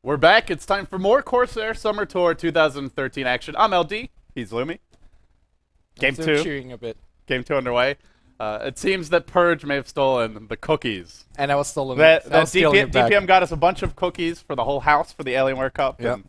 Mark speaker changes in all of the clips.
Speaker 1: We're back. It's time for more Corsair Summer Tour 2013 action. I'm LD. He's Lumi. Game
Speaker 2: Still
Speaker 1: 2.
Speaker 2: cheering a bit.
Speaker 1: Game 2 underway. It seems that Purge may have stolen the cookies.
Speaker 2: And I was stolen.
Speaker 1: That
Speaker 2: stealing it back.
Speaker 1: DPM got us a bunch of cookies for the whole house for the Alienware Cup.
Speaker 2: Yep.
Speaker 1: And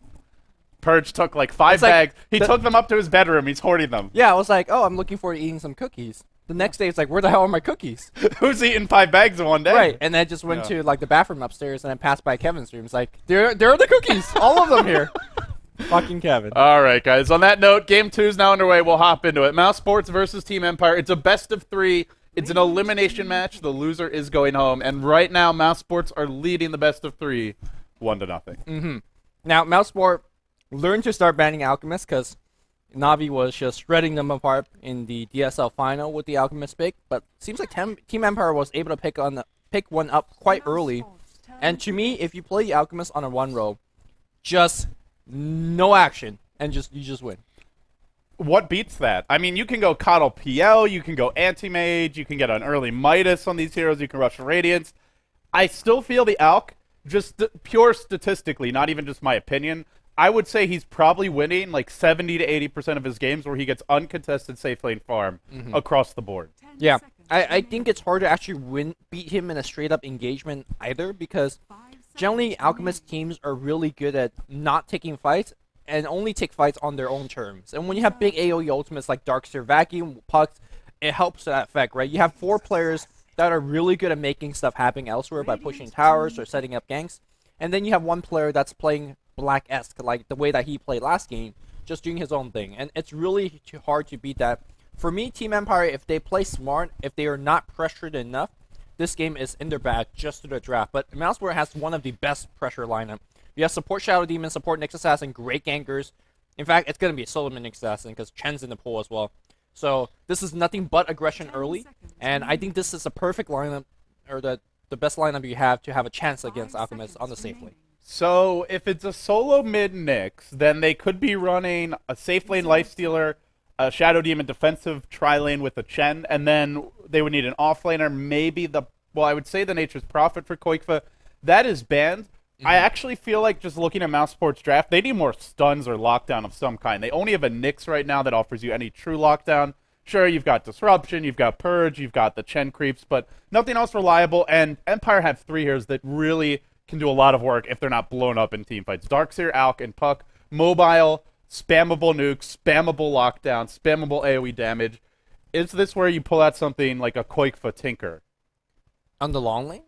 Speaker 1: Purge took like 5 bags. He took them up to his bedroom. He's hoarding them.
Speaker 2: Yeah, I was like, oh, I'm looking forward to eating some cookies. The next day, it's like, where the hell are my cookies?
Speaker 1: Who's eating 5 bags in one day?
Speaker 2: Right, and then I just went to like the bathroom upstairs, and I passed by Kevin's room. It's like, there are the cookies, all of them here. Fucking Kevin.
Speaker 1: All right, guys. On that note, Game 2 is now underway. We'll hop into it. Mouse Sports versus Team Empire. It's a best of 3. It's an elimination match. The loser is going home. And right now, Mouse Sports are leading the best of 3, 1-0.
Speaker 2: Mm-hmm. Now, Mouse Sport learned to start banning Alchemist because Navi was just shredding them apart in the DSL final with the Alchemist pick. But seems like Team Empire was able to pick one up quite early. And to me, if you play the Alchemist on a 1-row, just no action, and you just win.
Speaker 1: What beats that? I mean, you can go Coddle PL, you can go Anti-Mage, you can get an early Midas on these heroes, you can rush Radiance. I still feel the Alch, just pure statistically, not even just my opinion, I would say he's probably winning like 70 to 80% of his games where he gets uncontested safe lane farm across the board.
Speaker 2: Yeah, I think it's hard to actually beat him in a straight-up engagement either, because generally Alchemist teams are really good at not taking fights and only take fights on their own terms. And when you have big AoE ultimates like Darkseer Vacuum, Pucks, it helps that effect, right? You have 4 players that are really good at making stuff happen elsewhere by pushing towers or setting up ganks. And then you have 1 player that's playing Black-esque, like the way that he played last game, just doing his own thing. And it's really hard to beat that. For me, Team Empire, if they play smart, if they are not pressured enough, this game is in their bag just to the draft. But Mouseboard has one of the best pressure lineup. You have support Shadow Demon, support Nyx Assassin, great gankers. In fact, it's going to be a Solomon Nyx Assassin because Chen's in the pool as well. So this is nothing but aggression early. And I think this is a perfect lineup, or the best lineup you have to have a chance against Alchemist on the safe lane.
Speaker 1: So if it's a solo mid Nyx, then they could be running a safe lane Lifestealer, a Shadow Demon defensive tri-lane with a Chen, and then they would need an offlaner, maybe I would say the Nature's Prophet for Koikfa. That is banned. I actually feel like just looking at Mouse Sports draft, they need more stuns or lockdown of some kind. They only have a Nyx right now that offers you any true lockdown. Sure, you've got Disruption, you've got Purge, you've got the Chen creeps, but nothing else reliable, and Empire have 3 heroes that really can do a lot of work if they're not blown up in team fights. Darkseer, Alch, and Puck. Mobile, spammable nukes, spammable lockdown, spammable AoE damage. Is this where you pull out something like a Koikfa Tinker?
Speaker 2: On the long lane?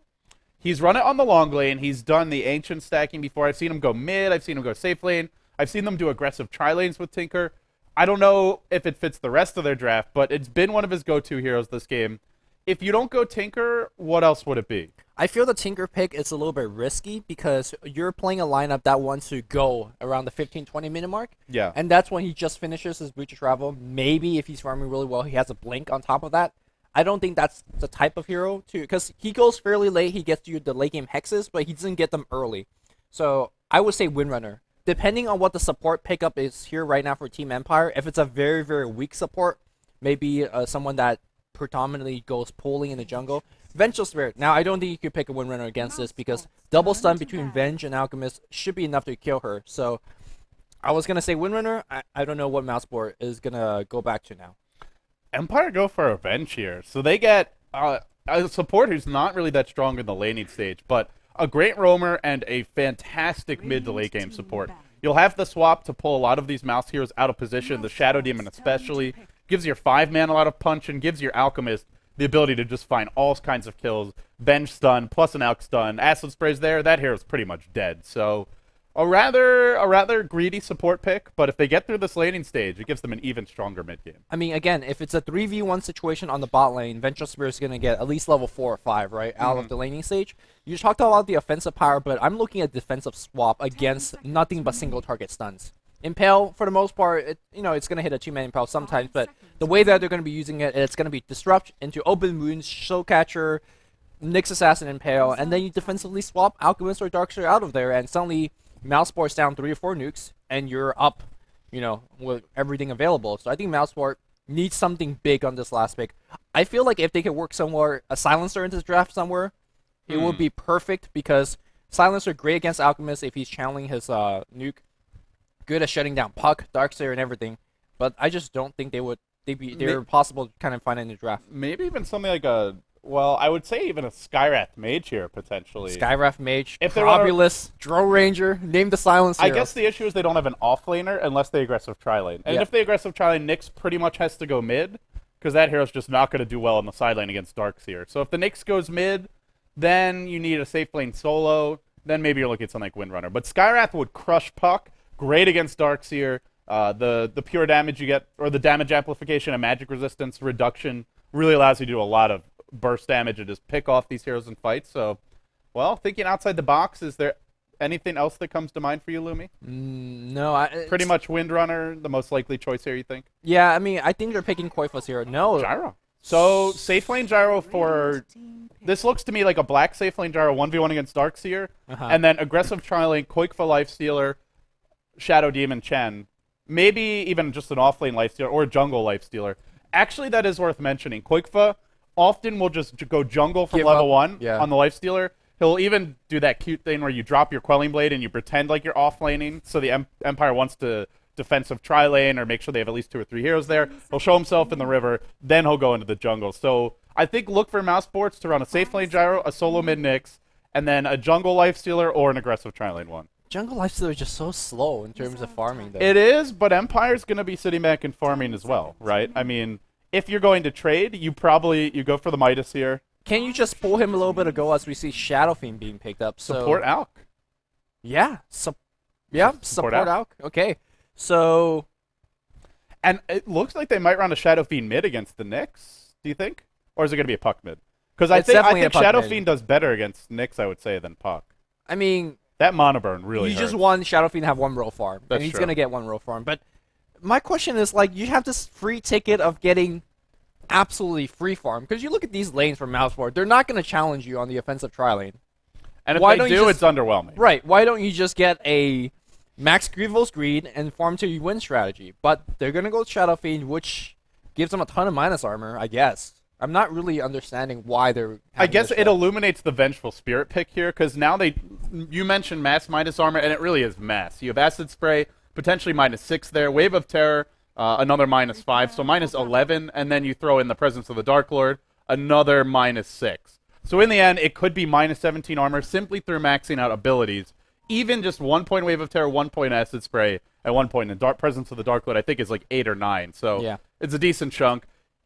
Speaker 1: He's run it on the long lane. He's done the ancient stacking before. I've seen him go mid. I've seen him go safe lane. I've seen them do aggressive tri-lanes with Tinker. I don't know if it fits the rest of their draft, but it's been one of his go-to heroes this game. If you don't go Tinker, what else would it be?
Speaker 2: I feel the Tinker pick is a little bit risky because you're playing a lineup that wants to go around the 15-20 minute mark.
Speaker 1: Yeah.
Speaker 2: And that's when he just finishes his Boot to Travel. Maybe if he's farming really well, he has a Blink on top of that. I don't think that's the type of hero to, because he goes fairly late. He gets you the late game hexes, but he doesn't get them early. So I would say Windrunner. Depending on what the support pickup is here right now for Team Empire, if it's a very, very weak support, maybe someone that predominantly goes pooling in the jungle. Vengeful Spirit. Now, I don't think you could pick a Windrunner against this because double stun between Venge and Alchemist should be enough to kill her. So I was going to say Windrunner. I don't know what Mouseboard is going to go back to now.
Speaker 1: Empire go for a Venge here. So they get a support who's not really that strong in the laning stage, but a great roamer and a fantastic mid to late game support. You'll have the swap to pull a lot of these mouse heroes out of position. The Shadow Demon especially gives your 5-man a lot of punch and gives your Alchemist the ability to just find all kinds of kills. Venge stun plus an Alch stun. Acid sprays there. That hero's pretty much dead. So a rather greedy support pick, but if they get through this laning stage, it gives them an even stronger mid game.
Speaker 2: I mean, again, if it's a 3v1 situation on the bot lane, Vengeful Spirit is going to get at least level 4 or 5, right, out of the laning stage. You talked about the offensive power, but I'm looking at defensive swap against nothing but single target stuns. Impale, for the most part, it's going to hit a 2-man Impale sometimes, but the way that they're going to be using it, it's going to be Disrupt into Open Wounds, Showcatcher, Nyx Assassin, Impale, and then you defensively swap Alchemist or Darkseer out of there, and suddenly Mouseport down 3 or 4 nukes, and you're up, with everything available. So I think Mouseport needs something big on this last pick. I feel like if they could work somewhere, a Silencer into the draft somewhere, it would be perfect, because Silencer great against Alchemist if he's channeling his nuke. Good at shutting down Puck, Darkseer, and everything, but I just don't think they're possible to kind of find in the draft.
Speaker 1: Maybe even something like I would say even a Skywrath Mage here, potentially.
Speaker 2: Skywrath Mage,
Speaker 1: if
Speaker 2: Probulus, Drow Ranger, name the Silence
Speaker 1: I
Speaker 2: Heroes.
Speaker 1: guess the issue is they don't have an offlaner unless they aggressive tri-lane. And if they aggressive tri-lane, Nyx pretty much has to go mid, because that hero's just not going to do well on the side lane against Darkseer. So if the Nyx goes mid, then you need a safe lane solo, then maybe you're looking at something like Windrunner. But Skywrath would crush Puck. Great against Darkseer. The pure damage you get, or the damage amplification and magic resistance reduction, really allows you to do a lot of burst damage and just pick off these heroes in fights. So, well, thinking outside the box, is there anything else that comes to mind for you, Lumi?
Speaker 2: No.
Speaker 1: Pretty much Windrunner, the most likely choice here, you think?
Speaker 2: Yeah, I mean, I think they're picking Koifos here. No.
Speaker 1: Gyro. So, safe lane Gyro for... This looks to me like a black safe lane Gyro 1v1 against Darkseer, and then aggressive tri-lane, Koikfa Lifestealer, Shadow Demon Chen, maybe even just an off-lane lifestealer or a jungle lifestealer. Actually, that is worth mentioning. Koikfa often will just go jungle from level 1 on the lifestealer. He'll even do that cute thing where you drop your Quelling Blade and you pretend like you're off-laning, so the Empire wants to defensive tri-lane or make sure they have at least 2 or 3 heroes there. He'll show himself in the river, then he'll go into the jungle. So I think look for Mousesports to run a safe lane Gyro, a solo mid Nyx, and then a jungle lifestealer or an aggressive tri-lane one.
Speaker 2: Jungle Lifestealer is just so slow in terms of farming, though.
Speaker 1: It is, but Empire's going to be sitting back and farming as well, right? I mean, if you're going to trade, you go for the Midas here.
Speaker 2: Can you just pull him a little bit ago as we see Shadow Fiend being picked up? So
Speaker 1: support Alk.
Speaker 2: Yeah. Support Alk. Okay. So...
Speaker 1: And it looks like they might run a Shadow Fiend mid against the Nyx, do you think? Or is it going to be a Puck mid? Because I think Shadow Fiend does better against Nyx, I would say, than Puck.
Speaker 2: I mean...
Speaker 1: That mono burn really hurts.
Speaker 2: You just want Shadow Fiend to have 1 row farm.
Speaker 1: That's
Speaker 2: and he's
Speaker 1: true.
Speaker 2: going to get 1 row farm. But my question is, like, you have this free ticket of getting absolutely free farm. Because you look at these lanes from Mouseboard, they're not going to challenge you on the offensive tri-lane.
Speaker 1: And if they do, it's underwhelming.
Speaker 2: Right. Why don't you just get a max Grievous Greed and farm till you win strategy? But they're going to go Shadow Fiend, which gives them a ton of minus armor, I guess. I'm not really understanding why they're...
Speaker 1: I guess it illuminates the Vengeful Spirit pick here, because now you mentioned mass minus armor, and it really is mass. You have Acid Spray, potentially -6 there, Wave of Terror, another -5, so -11, and then you throw in the Presence of the Dark Lord, another -6. So in the end, it could be -17 armor simply through maxing out abilities. Even just 1 point Wave of Terror, 1 point Acid Spray, and 1 point in Presence of the Dark Lord, I think is like 8 or 9, so it's a decent chunk.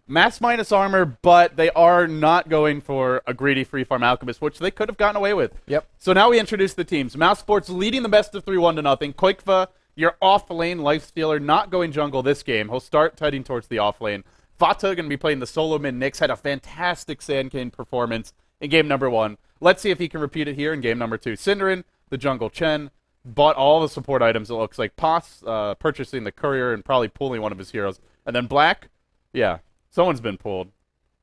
Speaker 1: Mass minus armor, but they are not going for a greedy free farm Alchemist, which they could have gotten away with.
Speaker 2: Yep.
Speaker 1: So now we introduce the teams. Mousesports leading the best of 3-1 to nothing. Koikfa, your off-lane lifestealer, not going jungle this game. He'll start heading towards the off-lane. Vata going to be playing the solo mid Nyx, had a fantastic Sand King performance in game number 1. Let's see if he can repeat it here in game number 2. Cinderin, the jungle Chen, bought all the support items, it looks like. Pos, purchasing the courier and probably pulling one of his heroes. And then Black, someone's been pulled.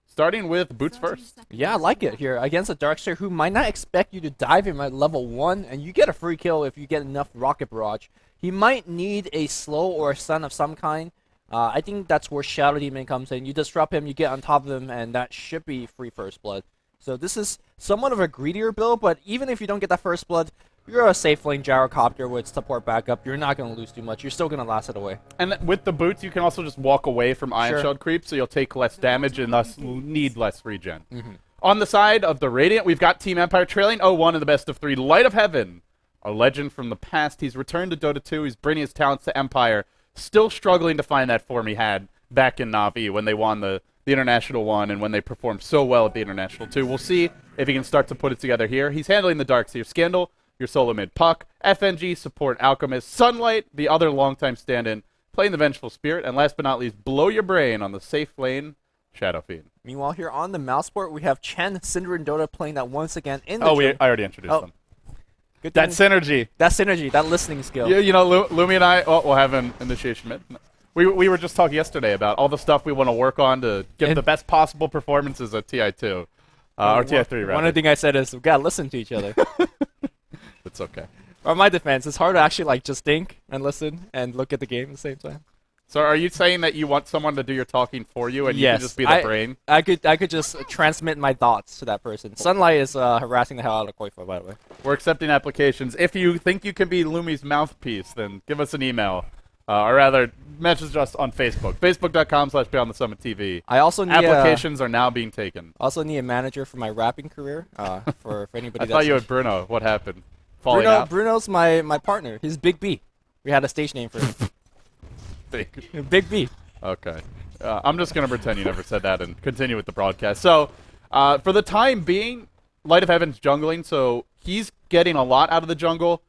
Speaker 1: Starting with Boots first.
Speaker 2: Yeah, I like it here. Against a Darkseer who might not expect you to dive him at level 1, and you get a free kill if you get enough Rocket Barrage. He might need a slow or a stun of some kind. I think that's where Shadow Demon comes in. You disrupt him, you get on top of him, and that should be free First Blood. So this is somewhat of a greedier build, but even if you don't get that First Blood, you're a safe lane Gyrocopter with support backup. You're not going to lose too much. You're still going to last it away.
Speaker 1: And with the boots, you can also just walk away from Iron Shelled creep, so you'll take less damage and thus need less regen. On the side of the Radiant, we've got Team Empire trailing 0-1 in the best of 3. Light of Heaven, a legend from the past. He's returned to Dota 2. He's bringing his talents to Empire. Still struggling to find that form he had back in Na'Vi when they won the International 1 and when they performed so well at the International 2. We'll see if he can start to put it together here. He's handling the Darkseer Scandal. your solo mid Puck. FNG support Alchemist. Sunlight, the other longtime stand-in, playing the Vengeful Spirit. And last but not least, blow your brain on the safe lane Shadow Fiend.
Speaker 2: Meanwhile, here on the mouse board, we have Chen, Cinder, and Dota playing that once again in the
Speaker 1: I already introduced them.
Speaker 2: Good
Speaker 1: That synergy.
Speaker 2: That synergy, that listening skill.
Speaker 1: Yeah, you know, Lumi and I, we'll have an initiation. We were just talking yesterday about all the stuff we want to work on to give the best possible performances at TI2. Or TI3, rather.
Speaker 2: One of the things I said is, we got to listen to each other.
Speaker 1: It's okay.
Speaker 2: On my defense, it's hard to actually like just think and listen and look at the game at the same time.
Speaker 1: So are you saying that you want someone to do your talking for you and you can just be the brain?
Speaker 2: I could just transmit my thoughts to that person. Sunlight is harassing the hell out of Koifa, by the way.
Speaker 1: We're accepting applications. If you think you can be Lumi's mouthpiece, then give us an email. Or rather, message us on Facebook. Facebook.com/BeyondTheSummitTV.
Speaker 2: I also need
Speaker 1: applications are now being taken.
Speaker 2: Also need a manager for my rapping career. For anybody.
Speaker 1: I thought you had Bruno. What happened? Falling out?
Speaker 2: Bruno's my partner. He's Big B. We had a stage name for him. Big B.
Speaker 1: Okay. I'm just going to pretend you never said that and continue with the broadcast. So, for the time being, Light of Heaven's jungling, so he's getting a lot out of the jungle.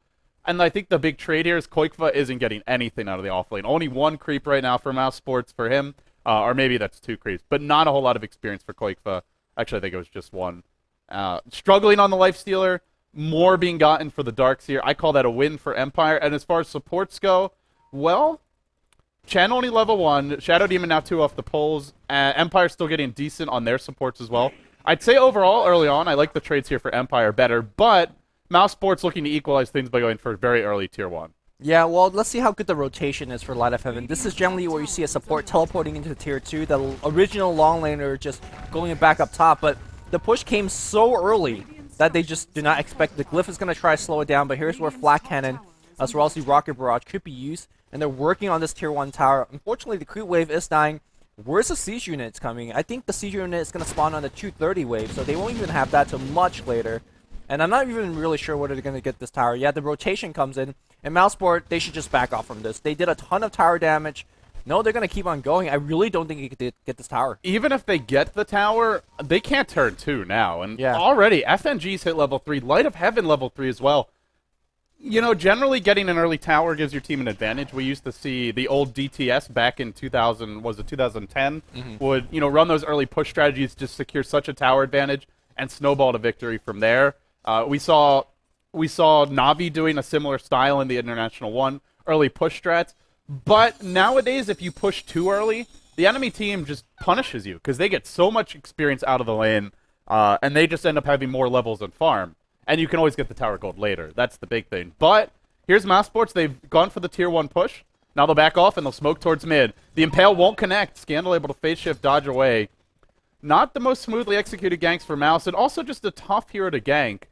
Speaker 1: And I think the big trade here is Koikva isn't getting anything out of the offlane. Only one creep right now for Mouse Sports for him. Or maybe that's two creeps. But not a whole lot of experience for Koikva. Actually, I think it was just one. Struggling on the Lifestealer. More being gotten for the Darkseer. I call that a win for Empire. And as far as supports go, well, Chen only level 1. Shadow Demon now 2 off the poles. Empire still getting decent on their supports as well. I'd say overall, early on, I like the trades here for Empire better. But Mouse Sports looking to equalize things by going for very early tier 1.
Speaker 2: Yeah, well, let's see how good the rotation is for Light of Heaven. This is generally where you see a support teleporting into tier 2. The original long laner just going back up top. But the push came so early that they just do not expect. The Glyph is going to try to slow it down. But here's where Flat Cannon, as well as the Rocket Barrage, could be used. And they're working on this tier 1 tower. Unfortunately, the creep wave is dying. Where's the siege units coming? I think the siege unit is going to spawn on the 230 wave. So they won't even have that till much later. And I'm not even really sure whether they're going to get this tower. Yeah, the rotation comes in. And Mouseport, they should just back off from this. They did a ton of tower damage. No, they're going to keep on going. I really don't think you could get this tower.
Speaker 1: Even if they get the tower, they can't turn 2 now. And already, FNG's hit level 3. Light of Heaven level 3 as well. You know, generally getting an early tower gives your team an advantage. We used to see the old DTS back in 2010 would, you know, run those early push strategies to secure such a tower advantage and snowball to victory from there. We saw Navi doing a similar style in the International 1, early push strats. But nowadays, if you push too early, the enemy team just punishes you because they get so much experience out of the lane, and they just end up having more levels and farm. And you can always get the tower gold later. That's the big thing. But here's Mouse Sports. They've gone for the tier 1 push. Now they'll back off and they'll smoke towards mid. The Impale won't connect. Scandal able to phase shift, dodge away. Not the most smoothly executed ganks for Mouse, and also just a tough hero to gank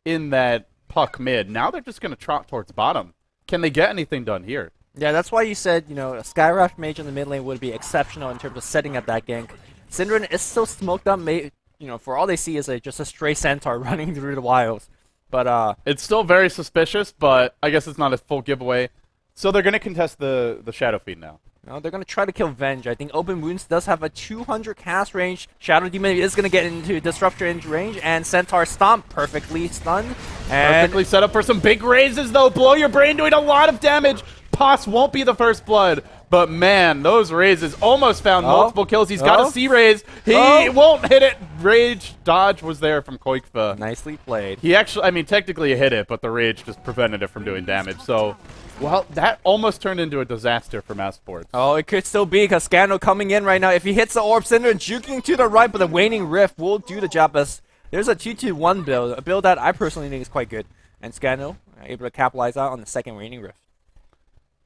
Speaker 1: in that Puck mid. Now they're just going to trot towards bottom. Can they get anything done here?
Speaker 2: Yeah, that's why you said, you know, a Skyraft mage in the mid lane would be exceptional in terms of setting up that gank. Synderen is still smoked up. You know, for all they see is just a stray centaur running through the wilds. But
Speaker 1: it's still very suspicious, but I guess it's not a full giveaway. So they're going to contest the Shadow Fiend now.
Speaker 2: No, they're going to try to kill Venge. I think Open Wounds does have a 200 cast range. Shadow Demon is going to get into Disruption range, and Centaur Stomp perfectly stunned. And
Speaker 1: perfectly set up for some big raises, though. Blow Your Brain doing a lot of damage. Pos won't be the first blood. But man, those raises almost found multiple kills. He's got a C-raise. He won't hit it. Rage dodge was there from Koikva.
Speaker 2: Nicely played.
Speaker 1: He actually, I mean, technically he hit it, but the rage just prevented it from doing damage. So, well, that almost turned into a disaster for Mouse Sports.
Speaker 2: Oh, it could still be because Scandal coming in right now. If he hits the Orb Cinder and juking to the right, but the Waning Rift will do the job. As there's a 2-2-1 build, a build that I personally think is quite good. And Scandal able to capitalize out on the second Waning Rift.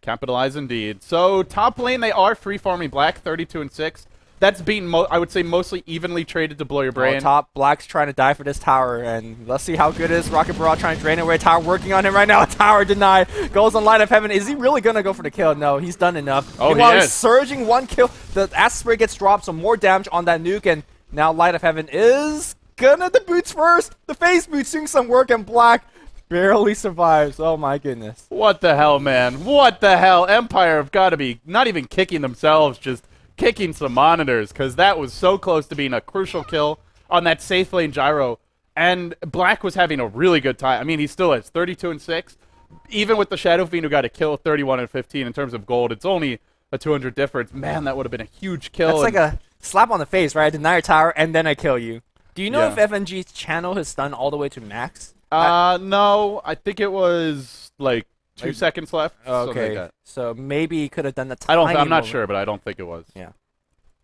Speaker 1: Capitalize indeed. So top lane, they are free farming black, 32-6. That's being, I would say, mostly evenly traded to Blow Your Brain.
Speaker 2: Top, Black's trying to die for this tower, and let's see how good it is. Rocket Barrage trying to drain away tower, working on him right now. A tower denied. Goes on Light of Heaven. Is he really going to go for the kill? No, he's done enough.
Speaker 1: Oh,
Speaker 2: Meanwhile,
Speaker 1: he
Speaker 2: he's
Speaker 1: is.
Speaker 2: surging one kill. The Acid Spray gets dropped, so more damage on that nuke, and now Light of Heaven is gonna the boots first. The face boots doing some work, and Black barely survives. Oh my goodness.
Speaker 1: What the hell, man? What the hell? Empire have got to be not even kicking themselves, just kicking some monitors, because that was so close to being a crucial kill on that safe lane gyro. And Black was having a really good time. I mean, he still is 32-6. Even with the Shadow Fiend who got a kill 31-15 in terms of gold, it's only a 200 difference. Man, that would have been a huge kill.
Speaker 2: That's like a slap on the face, right? I deny your tower, and then I kill you. Do you know
Speaker 1: Yeah.
Speaker 2: if FNG's channel his stun all the way to max?
Speaker 1: No, I think it was like 2 seconds left. something
Speaker 2: Okay,
Speaker 1: like that.
Speaker 2: so maybe he could have done the
Speaker 1: I'm not
Speaker 2: moment.
Speaker 1: sure, but I don't think it was.
Speaker 2: Yeah.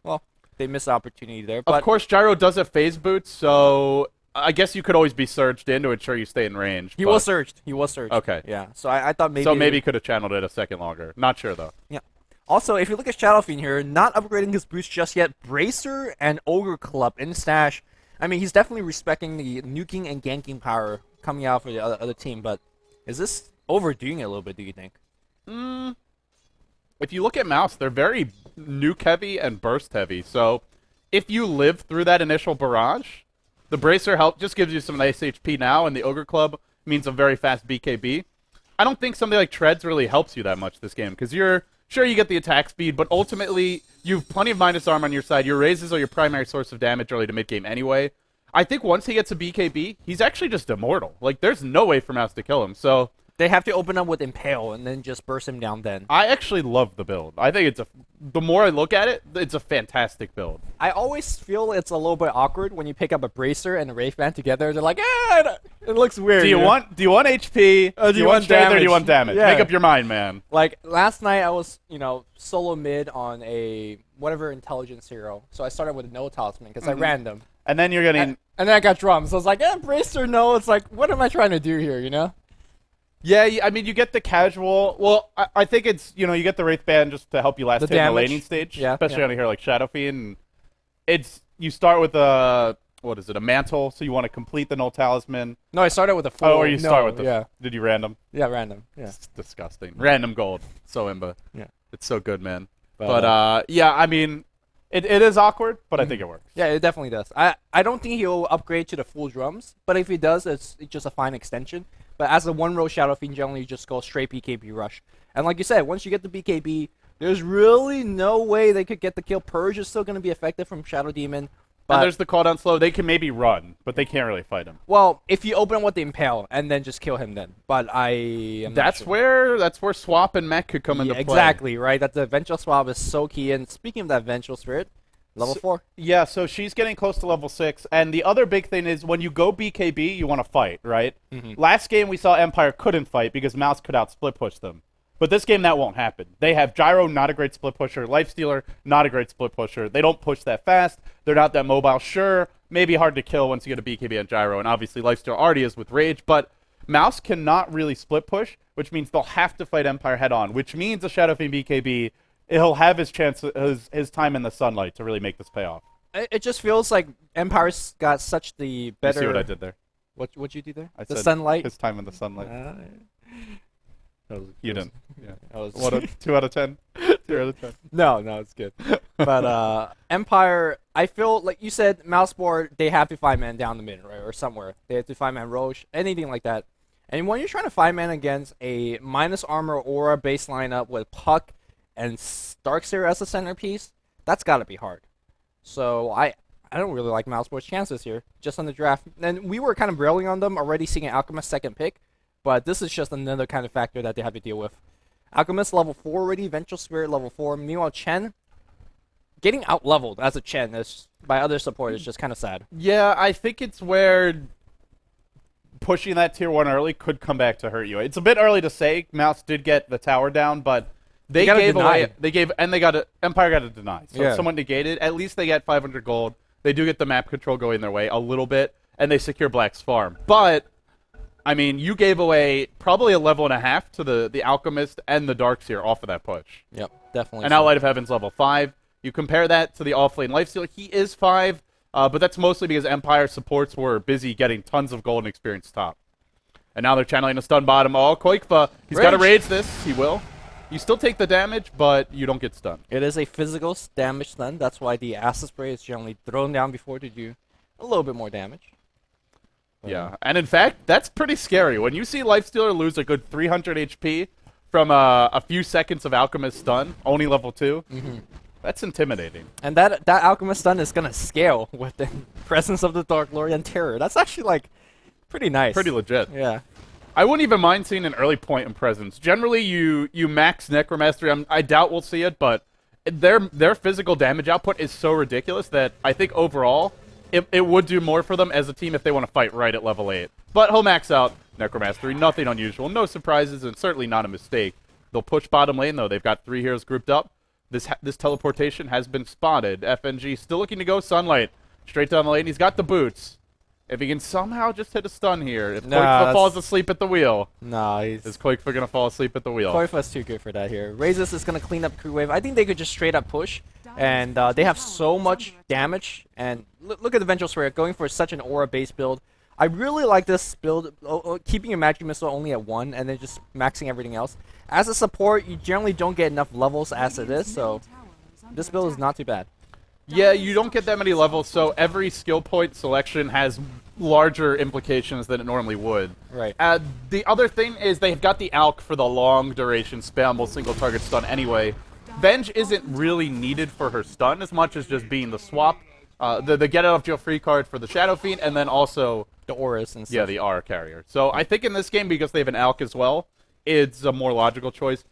Speaker 2: Well, they missed the opportunity there.
Speaker 1: Of
Speaker 2: But
Speaker 1: course, Gyro does have phase boots, so I guess you could always be surged in to ensure you stay in range.
Speaker 2: he
Speaker 1: but-
Speaker 2: was surged. He was surged.
Speaker 1: Okay.
Speaker 2: Yeah. So I thought maybe.
Speaker 1: So maybe he could have channeled it a second longer. Not sure though.
Speaker 2: Yeah. Also, if you look at Shadow Fiend here, not upgrading his boots just yet. Bracer and Ogre Club in stash. I mean, he's definitely respecting the nuking and ganking power coming out for the other team. But is this overdoing it a little bit? Do you think?
Speaker 1: If you look at Mouse, they're very nuke heavy and burst heavy. So if you live through that initial barrage, the Bracer just gives you some nice HP now, and the Ogre Club means a very fast BKB. I don't think something like Treads really helps you that much this game, because you get the attack speed, but ultimately you have plenty of minus armor on your side. Your raises are your primary source of damage early to mid game anyway. I think once he gets a BKB, he's actually just immortal. Like, there's no way for Mouse to kill him. So
Speaker 2: They have to open up with Impale and then just burst him down then.
Speaker 1: I actually love the build. I think the more I look at it, it's a fantastic build.
Speaker 2: I always feel it's a little bit awkward when you pick up a Bracer and a Wraith Band together. They're like, it looks weird.
Speaker 1: Do you want HP? Do you want strength or do you want damage?
Speaker 2: Yeah.
Speaker 1: Make up your mind, man.
Speaker 2: Like, last night I was, solo mid on a whatever intelligence hero. So I started with no talisman because I ran them.
Speaker 1: And then you're getting...
Speaker 2: And then I got drums. So I was like, Bracer, no. It's like, what am I trying to do here,
Speaker 1: Yeah, I mean, you get the casual... Well, I think it's, you get the Wraith Band just to help you last
Speaker 2: The
Speaker 1: hit in the
Speaker 2: damage.
Speaker 1: laning stage.
Speaker 2: Yeah,
Speaker 1: Especially
Speaker 2: yeah.
Speaker 1: on a hero like Shadow Fiend. You start with a... What is it? A mantle, so you want to complete the null talisman.
Speaker 2: No, I started with a full.
Speaker 1: Or you start with the...
Speaker 2: Yeah.
Speaker 1: Did you random?
Speaker 2: Yeah, random. Yeah.
Speaker 1: It's disgusting. Random gold. So imba.
Speaker 2: Yeah.
Speaker 1: It's so good, man. But yeah, I mean... It is awkward, but I think it works.
Speaker 2: Yeah, it definitely does. I don't think he'll upgrade to the full drums, but if he does, it's just a fine extension. But as a one-row Shadow Fiend, generally you just go straight BKB rush. And like you said, once you get the BKB, there's really no way they could get the kill. Purge is still going to be effective from Shadow Demon. But
Speaker 1: And there's the cooldown slow. They can maybe run, but they can't really fight him.
Speaker 2: well, if you open with the Impale and then just kill him then. But I am not
Speaker 1: That's
Speaker 2: sure.
Speaker 1: where Swap and Mech could come into play.
Speaker 2: Exactly, right? That the Vengeful Swap is so key. And speaking of that Vengeful Spirit, level 4.
Speaker 1: Yeah, so she's getting close to level 6. And the other big thing is when you go BKB, you want to fight, right? Last game we saw Empire couldn't fight because Mouse could out split push them. But this game that won't happen. They have Gyro, not a great split pusher. Lifestealer, not a great split pusher. They don't push that fast. They're not that mobile. Sure, maybe hard to kill once you get a BKB on Gyro. And obviously Lifestealer already is with Rage. But Mouse cannot really split push, which means they'll have to fight Empire head on. Which means a Shadow Fiend BKB... He'll have his chance, his time in the sunlight to really make this pay off.
Speaker 2: It just feels like Empire's got such the better...
Speaker 1: You see what I did there?
Speaker 2: What'd you do there?
Speaker 1: I
Speaker 2: The
Speaker 1: said
Speaker 2: sunlight?
Speaker 1: His time in the sunlight. You didn't. Yeah.
Speaker 2: I was...
Speaker 1: What? 2 out of 10. 2 out of 10.
Speaker 2: No, it's good. But Empire, I feel like you said, mouse board, they have to 5-man down the mid, right, or somewhere. They have to 5-man Roche, anything like that. And when you're trying to 5-man against a minus armor aura base lineup with Puck and Darkseer as a centerpiece, that's got to be hard. So I don't really like Mouseboard's chances here, just on the draft. And we were kind of railing on them, already seeing Alchemist second pick, but this is just another kind of factor that they have to deal with. Alchemist level 4 already, Vengeful Spirit level 4. Meanwhile, Chen getting out-leveled as a Chen is, by other support is just kind of sad.
Speaker 1: Yeah, I think it's where pushing that tier 1 early could come back to hurt you. It's a bit early to say. Mouse did get the tower down, but they gave away. Empire got a deny. So if someone negated, at least they get 500 gold. They do get the map control going their way a little bit, and they secure Black's farm. But I mean, you gave away probably a level and a half to the Alchemist and the Darkseer off of that push.
Speaker 2: Yep, definitely.
Speaker 1: And now Light of Heaven's level 5. You compare that to the offlane Lifestealer. He is 5, but that's mostly because Empire supports were busy getting tons of gold and experience top. And now they're channeling a stun bottom. Oh, Koikfa, he's got to rage this. He will. You still take the damage, but you don't get stunned.
Speaker 2: It is a physical damage stun. That's why the acid spray is generally thrown down before to do a little bit more damage.
Speaker 1: Yeah, and in fact, that's pretty scary. When you see Lifestealer lose a good 300 HP from a few seconds of Alchemist stun, only level 2, That's intimidating.
Speaker 2: And that Alchemist stun is gonna scale with the presence of the Dark Lord and Terror. That's actually like pretty nice.
Speaker 1: Pretty legit.
Speaker 2: Yeah.
Speaker 1: I wouldn't even mind seeing an early point in presence. Generally, you max Necromastery. I doubt we'll see it, but their physical damage output is so ridiculous that I think overall it would do more for them as a team if they want to fight right at level 8. But he'll max out Necromastery. Nothing unusual. No surprises, and certainly not a mistake. They'll push bottom lane, though. They've got 3 heroes grouped up. This teleportation has been spotted. FNG still looking to go Sunlight. Straight down the lane. He's got the boots. If he can somehow just hit a stun here. If Koifa falls asleep at the wheel.
Speaker 2: No,
Speaker 1: is Koifa going to fall asleep at the wheel?
Speaker 2: Koifa's too good for that here. Razes is going to clean up crew wave. I think they could just straight up push. And they have so much damage. And look at the Vengeful Spirit going for such an aura-based build. I really like this build, keeping your magic missile only at 1 and then just maxing everything else. As a support, you generally don't get enough levels as it is, so this build is not too bad.
Speaker 1: Yeah, you don't get that many levels, so every skill point selection has larger implications than it normally would.
Speaker 2: Right.
Speaker 1: The other thing is they've got the Alk for the long duration spammable single target stun anyway. Venge isn't really needed for her stun as much as just being the swap. The get out of jail free card for the Shadow Fiend, and then also
Speaker 2: the auras and stuff.
Speaker 1: Yeah, the aura carrier. So I think in this game, because they have an Alk as well, it's a more logical choice.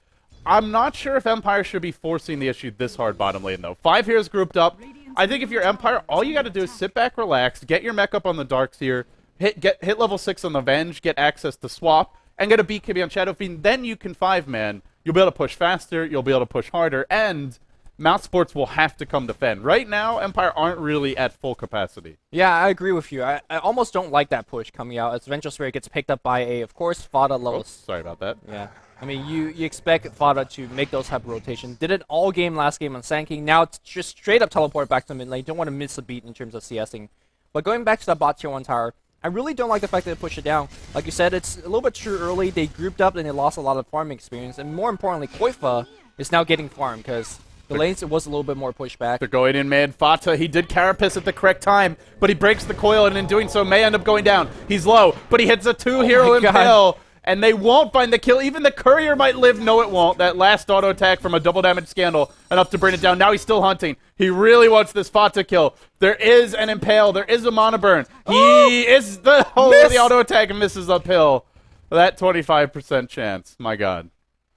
Speaker 1: I'm not sure if Empire should be forcing the issue this hard bottom lane, though. 5 heroes grouped up. I think if you're Empire, all you got to do is sit back, relax, get your mech up on the Darks here, hit level 6 on the Venge, get access to swap, and get a BKB on Shadow Fiend. Then you can 5-man. You'll be able to push faster, you'll be able to push harder, and Mount Sports will have to come defend. Right now, Empire aren't really at full capacity.
Speaker 2: Yeah, I agree with you. I almost don't like that push coming out as Vengeful Spirit gets picked up by of course, Fada level.
Speaker 1: Oops, sorry about that.
Speaker 2: Yeah. I mean, you expect Fada to make those type of rotation. Did it all game last game on Sand King. Now it's just straight up teleport back to mid lane. Don't want to miss a beat in terms of CSing. But going back to the bot tier 1 tower, I really don't like the fact that they pushed it down. Like you said, it's a little bit too early. They grouped up and they lost a lot of farming experience. And more importantly, Koifa is now getting farmed because the lanes, it was a little bit more pushback.
Speaker 1: They're going in, man. Fata, he did Carapace at the correct time, but he breaks the coil, and in doing so may end up going down. He's low, but he hits a 2-hero impale, and they won't find the kill. Even the courier might live. No, it won't. That last auto attack from a double damage scandal, enough to bring it down. Now he's still hunting. He really wants this Fata kill. There is an impale. There is a mana burn. He is the auto attack and misses uphill. That 25% chance. My God,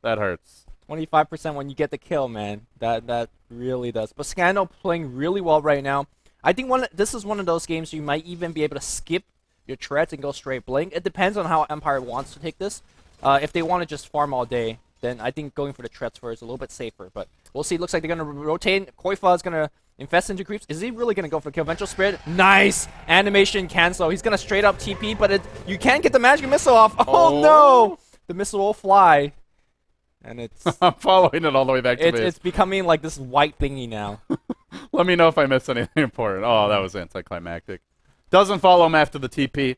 Speaker 1: that hurts.
Speaker 2: 25% when you get the kill, man. That really does. But Scandal playing really well right now. I think this is one of those games you might even be able to skip your treads and go straight blink. It depends on how Empire wants to take this. If they want to just farm all day, then I think going for the treads first is a little bit safer. But we'll see. Looks like they're going to rotate. Koifa is going to infest into creeps. Is he really going to go for the kill? Vengeful Spirit. Nice! Animation cancel. He's going to straight up TP, but you can't get the magic missile off. Oh, no! The missile will fly. And it's
Speaker 1: I'm following it all the way back to
Speaker 2: it's becoming like this white thingy now.
Speaker 1: Let me know if I missed anything important. Oh, that was anticlimactic. Doesn't follow him after the TP.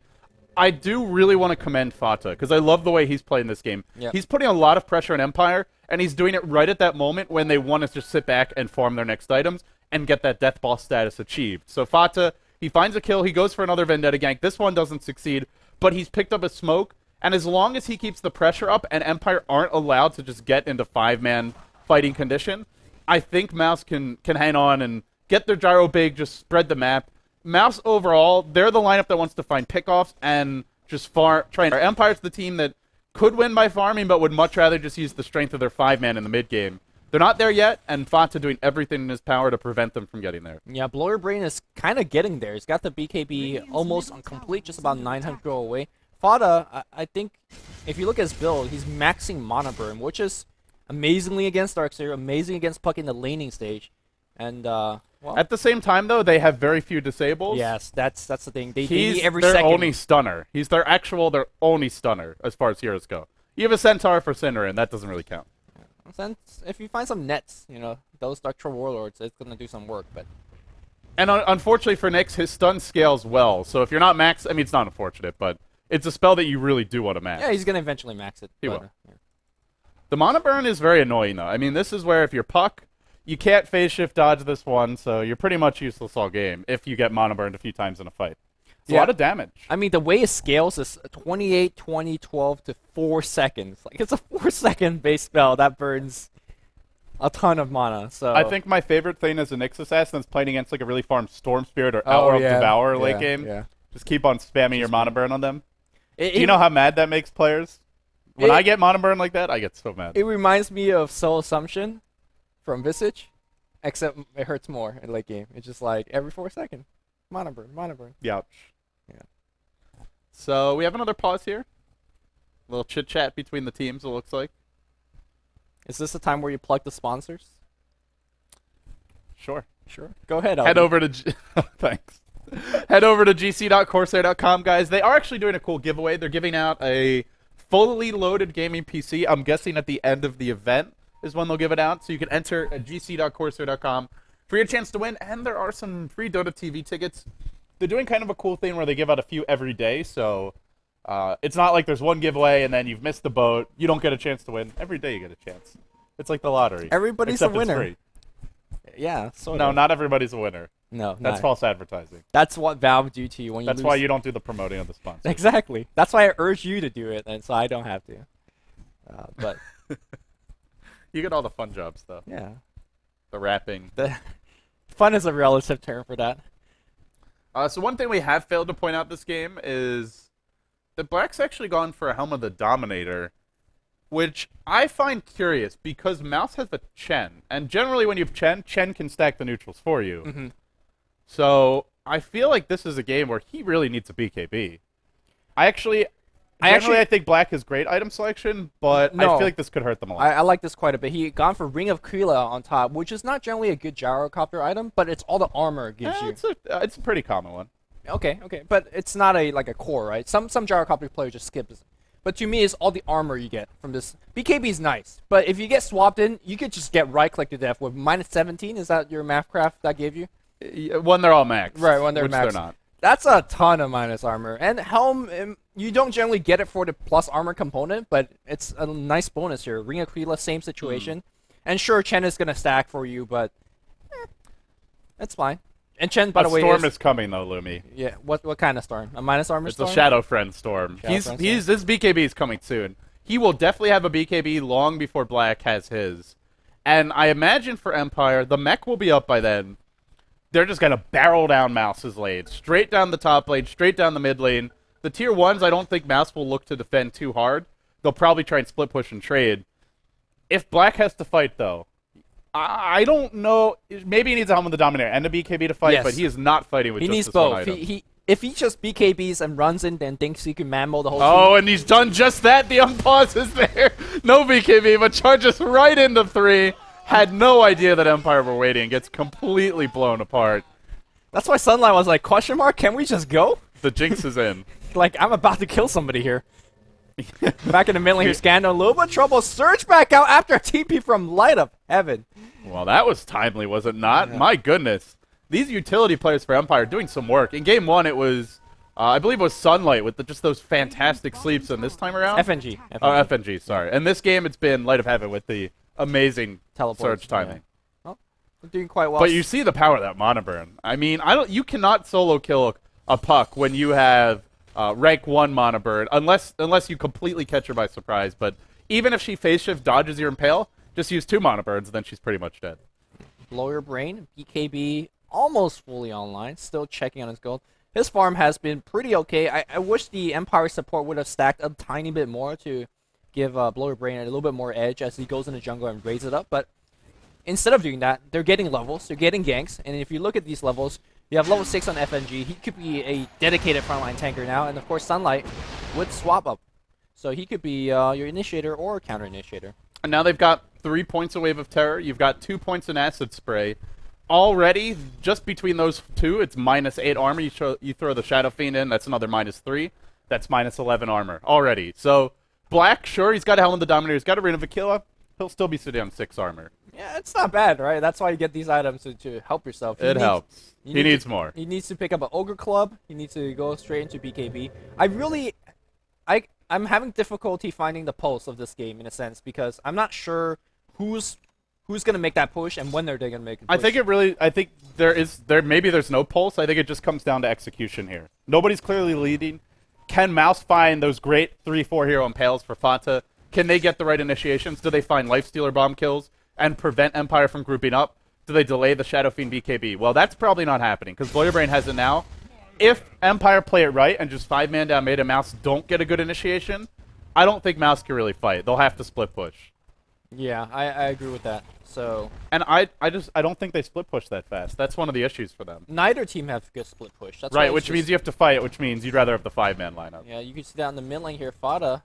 Speaker 1: I do really want to commend Fata, because I love the way he's playing this game.
Speaker 2: Yep.
Speaker 1: He's putting a lot of pressure on Empire, and he's doing it right at that moment when they want to just sit back and farm their next items and get that Death Ball status achieved. So Fata, he finds a kill, he goes for another Vendetta gank. This one doesn't succeed, but he's picked up a smoke. And as long as he keeps the pressure up and Empire aren't allowed to just get into 5-man fighting condition, I think Mouse can hang on and get their gyro big, just spread the map. Mouse overall, they're the lineup that wants to find pickoffs and just try and... Empire's the team that could win by farming, but would much rather just use the strength of their 5-man in the mid game. They're not there yet, and Fata doing everything in his power to prevent them from getting there.
Speaker 2: Yeah, Blower Brain is kind of getting there. He's got the BKB almost on complete, just about 900 go away. Fada, I think, if you look at his build, he's maxing Mana Burn, which is amazingly against Darkseer, amazing against Puck in the laning stage. And, well...
Speaker 1: At the same time, though, they have very few disables.
Speaker 2: Yes, that's the thing. They need every
Speaker 1: their
Speaker 2: second.
Speaker 1: Only stunner. He's their only stunner, as far as heroes go. You have a Centaur for Cinder, and that doesn't really count.
Speaker 2: Since if you find some nets, those Darktron Warlords, it's going to do some work, but...
Speaker 1: And unfortunately for Nyx, his stun scales well, so if you're not max... I mean, it's not unfortunate, but... It's a spell that you really do want to max.
Speaker 2: Yeah, he's going to eventually max it.
Speaker 1: He will. Yeah. The Mana Burn is very annoying, though. I mean, this is where if you're Puck, you can't phase shift dodge this one, so you're pretty much useless all game if you get Mana Burned a few times in a fight. It's a lot of damage.
Speaker 2: I mean, the way it scales is 28, 20, 12 to 4 seconds. Like, it's a 4-second base spell that burns a ton of mana. So
Speaker 1: I think my favorite thing as a Nyx assassin is playing against like a really farmed Storm Spirit or Outworld Devourer late game.
Speaker 2: Yeah.
Speaker 1: Just keep on spamming your mana burn on them. Do you
Speaker 2: It,
Speaker 1: know how mad that makes players? When I get mana burn like that, I get so mad.
Speaker 2: it reminds me of Soul Assumption from Visage, except it hurts more in late game. It's just like every 4 seconds, mana burn, mana burn.
Speaker 1: Youch.
Speaker 2: Yeah.
Speaker 1: So we have another pause here. A little chit chat between the teams. It looks like.
Speaker 2: Is this the time where you plug the sponsors?
Speaker 1: Sure.
Speaker 2: Sure. Go ahead.
Speaker 1: Head
Speaker 2: Albie.
Speaker 1: over to thanks. Head over to gc.corsair.com, guys. They are actually doing a cool giveaway. They're giving out a fully loaded gaming PC. I'm guessing at the end of the event is when they'll give it out. So you can enter at gc.corsair.com for your chance to win. And there are some free Dota TV tickets. They're doing kind of a cool thing where they give out a few every day. So it's not like there's one giveaway and then you've missed the boat. You don't get a chance to win. Every day you get a chance. It's like the lottery.
Speaker 2: Everybody's
Speaker 1: except
Speaker 2: a winner.
Speaker 1: It's free.
Speaker 2: Yeah. Sort
Speaker 1: No,
Speaker 2: of.
Speaker 1: not everybody's a winner.
Speaker 2: No.
Speaker 1: That's
Speaker 2: not.
Speaker 1: false advertising.
Speaker 2: That's what Valve do to you when you
Speaker 1: That's
Speaker 2: lose.
Speaker 1: why you don't do the promoting of the sponsor.
Speaker 2: Exactly. That's why I urge you to do it, and so I don't have to. But
Speaker 1: You get all the fun jobs, though.
Speaker 2: yeah,
Speaker 1: The rapping.
Speaker 2: the fun is a relative term for that.
Speaker 1: So one thing we have failed to point out this game is that Black's actually gone for a Helm of the Dominator, which I find curious because Mouse has a Chen, and generally when you have Chen can stack the neutrals for you.
Speaker 2: Mm-hmm.
Speaker 1: So I feel like this is a game where he really needs a BKB. I think Black has great item selection, but I
Speaker 2: No.
Speaker 1: feel like this could hurt them a lot.
Speaker 2: I like this quite a bit. He gone for Ring of Krila on top, which is not generally a good gyrocopter item, but it's all the armor it gives you.
Speaker 1: It's a pretty common one.
Speaker 2: Okay, but it's not a core, right? Some gyrocopter players just skip this. But to me, it's all the armor you get from this. BKB is nice, but if you get swapped in, you could just get right-click to death with -17. Is that your Mathcraft that gave you?
Speaker 1: When they're all max.
Speaker 2: Right, when they're
Speaker 1: which
Speaker 2: max.
Speaker 1: they're not.
Speaker 2: That's a ton of minus armor. And Helm, you don't generally get it for the plus armor component, but it's a nice bonus here. Ring of Krila, same situation. And sure, Chen is going to stack for you, but it's fine. And Chen, by the way,
Speaker 1: storm is coming, though, Lumi.
Speaker 2: Yeah, what kind of storm? A minus armor
Speaker 1: It's
Speaker 2: storm?
Speaker 1: a Shadow Friend Storm.
Speaker 2: Shadow Friend
Speaker 1: His BKB is coming soon. He will definitely have a BKB long before Black has his. And I imagine for Empire, the mech will be up by then. They're just going to barrel down Mouse's lane. Straight down the top lane, straight down the mid lane. The tier 1s, I don't think Mouse will look to defend too hard. They'll probably try and split push and trade. If Black has to fight, though, I don't know. Maybe he needs a Helm of the Dominator and a BKB to fight,
Speaker 2: Yes.
Speaker 1: but he is not fighting with
Speaker 2: He
Speaker 1: just
Speaker 2: needs
Speaker 1: this one
Speaker 2: both.
Speaker 1: item.
Speaker 2: If he just BKBs and runs in and thinks he can mammo the whole
Speaker 1: Oh,
Speaker 2: team.
Speaker 1: and he's done just that. The unpause is there. No BKB, but charges right into 3. Had no idea that Empire were waiting. Gets completely blown apart.
Speaker 2: That's why Sunlight was like, question mark, can we just go?
Speaker 1: The Jinx is in.
Speaker 2: Like, I'm about to kill somebody here. Back in the middle here, Scandal, a little bit of trouble. Surge back out after a TP from Light of Heaven.
Speaker 1: Well, that was timely, was it not?
Speaker 2: Yeah.
Speaker 1: My goodness. These utility players for Empire are doing some work. In Game 1, it was, I believe it was Sunlight with just those fantastic sleeps, and this time around?
Speaker 2: FNG.
Speaker 1: Oh, FNG, sorry. And this game, it's been Light of Heaven with the amazing
Speaker 2: Teleport.
Speaker 1: surge timing.
Speaker 2: Well, we're doing quite well.
Speaker 1: But you see the power of that mana burn. I mean, you cannot solo kill a puck when you have rank 1 mana burn, unless you completely catch her by surprise. But even if she phase shift dodges your impale, just use 2 mana burns, and then she's pretty much dead.
Speaker 2: Blow your brain. BKB almost fully online. Still checking on his gold. His farm has been pretty okay. I wish the Empire support would have stacked a tiny bit more to give Blow Your Brain a little bit more edge as he goes in the jungle and raises it up. But instead of doing that, they're getting levels. They're getting ganks. And if you look at these levels, you have level 6 on FNG. He could be a dedicated frontline tanker now. And of course, Sunlight would swap up. So he could be your initiator or counter initiator.
Speaker 1: And now they've got 3 points of Wave of Terror. You've got 2 points in Acid Spray. Already, just between those 2, it's -8 armor. You throw the Shadow Fiend in, that's another -3. That's -11 armor already. So, Black, sure, he's got a Helm of the Dominator. He's got a Ring of Aquila. He'll still be sitting on 6 armor.
Speaker 2: Yeah, it's not bad, right? That's why you get these items to help yourself.
Speaker 1: It helps.
Speaker 2: you
Speaker 1: He
Speaker 2: need
Speaker 1: needs
Speaker 2: to-
Speaker 1: more.
Speaker 2: He needs to pick up an Ogre Club. He needs to go straight into BKB. I'm having difficulty finding the pulse of this game in a sense because I'm not sure who's gonna make that push and when they're gonna make it.
Speaker 1: I think maybe there's no pulse. I think it just comes down to execution here. Nobody's clearly leading. Can Mouse find those great 3-4 hero impales for Fanta? Can they get the right initiations? Do they find Lifestealer bomb kills? and prevent Empire from grouping up? Do they delay the Shadow Fiend BKB? Well, that's probably not happening, because Blow Your Brain has it now. If Empire play it right and just 5-man down mid and Mouse don't get a good initiation, I don't think Mouse can really fight. They'll have to split push.
Speaker 2: Yeah, I agree with that. So,
Speaker 1: and I don't think they split push that fast. That's one of the issues for them.
Speaker 2: Neither team have good split push. That's
Speaker 1: right, which means you have to fight, which means you'd rather have the 5-man lineup.
Speaker 2: Yeah, you can see that in the mid lane here. Fada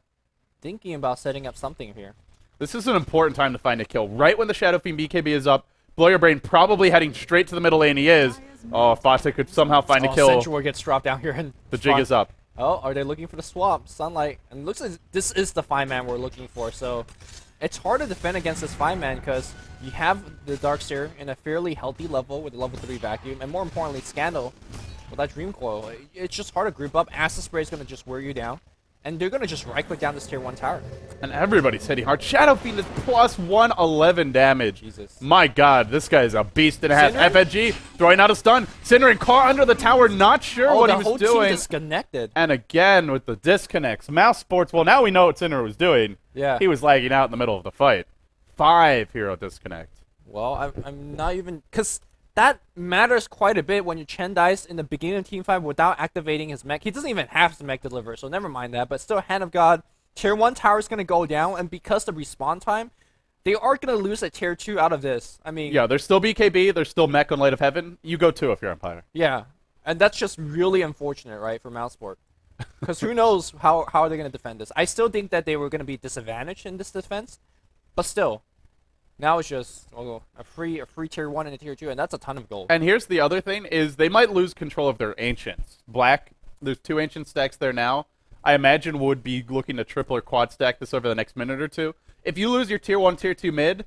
Speaker 2: thinking about setting up something here.
Speaker 1: This is an important time to find a kill. Right when the Shadow Fiend BKB is up, Blow Your Brain probably heading straight to the middle lane. He is. Oh, Fata could somehow find a kill.
Speaker 2: Central gets dropped down here. And
Speaker 1: the jig is up.
Speaker 2: Oh, are they looking for the swap? Sunlight. And it looks like this is the 5-man we're looking for. So it's hard to defend against this 5-man because you have the Darkseer in a fairly healthy level with a level 3 vacuum. And more importantly, Scandal with that Dream Coil. It's just hard to group up. Acid Spray is going to just wear you down. And they're going to just right-click down this tier 1 tower.
Speaker 1: And everybody's hitting hard. Shadow Fiend is plus 111 damage.
Speaker 2: Jesus.
Speaker 1: My God, this guy is a beast and a half. FNG throwing out a stun. Cindering caught under the tower, not sure what he was doing.
Speaker 2: The whole team disconnected.
Speaker 1: And again with the disconnects. Mouse Sports, well, now we know what Cinder was doing.
Speaker 2: Yeah.
Speaker 1: He was lagging out in the middle of the fight. 5 hero disconnect.
Speaker 2: Well, I'm not even... Because that matters quite a bit when you Chen dies in the beginning of Team 5 without activating his mech. He doesn't even have his mech deliver, so never mind that. But still, Hand of God, Tier 1 tower is going to go down, and because the respawn time, they are going to lose a Tier 2 out of this. I mean...
Speaker 1: Yeah, there's still BKB, there's still mech on Light of Heaven. You go 2 if you're Empire.
Speaker 2: Yeah, and that's just really unfortunate, right, for Mouseport. Because who knows how are they going to defend this. I still think that they were going to be disadvantaged in this defense, but still... Now it's just a free tier 1 and a tier 2, and that's a ton of gold.
Speaker 1: And here's the other thing, is they might lose control of their Ancients. Black, there's 2 Ancient stacks there now. I imagine would be looking to triple or quad stack this over the next minute or two. If you lose your tier 1, tier 2 mid,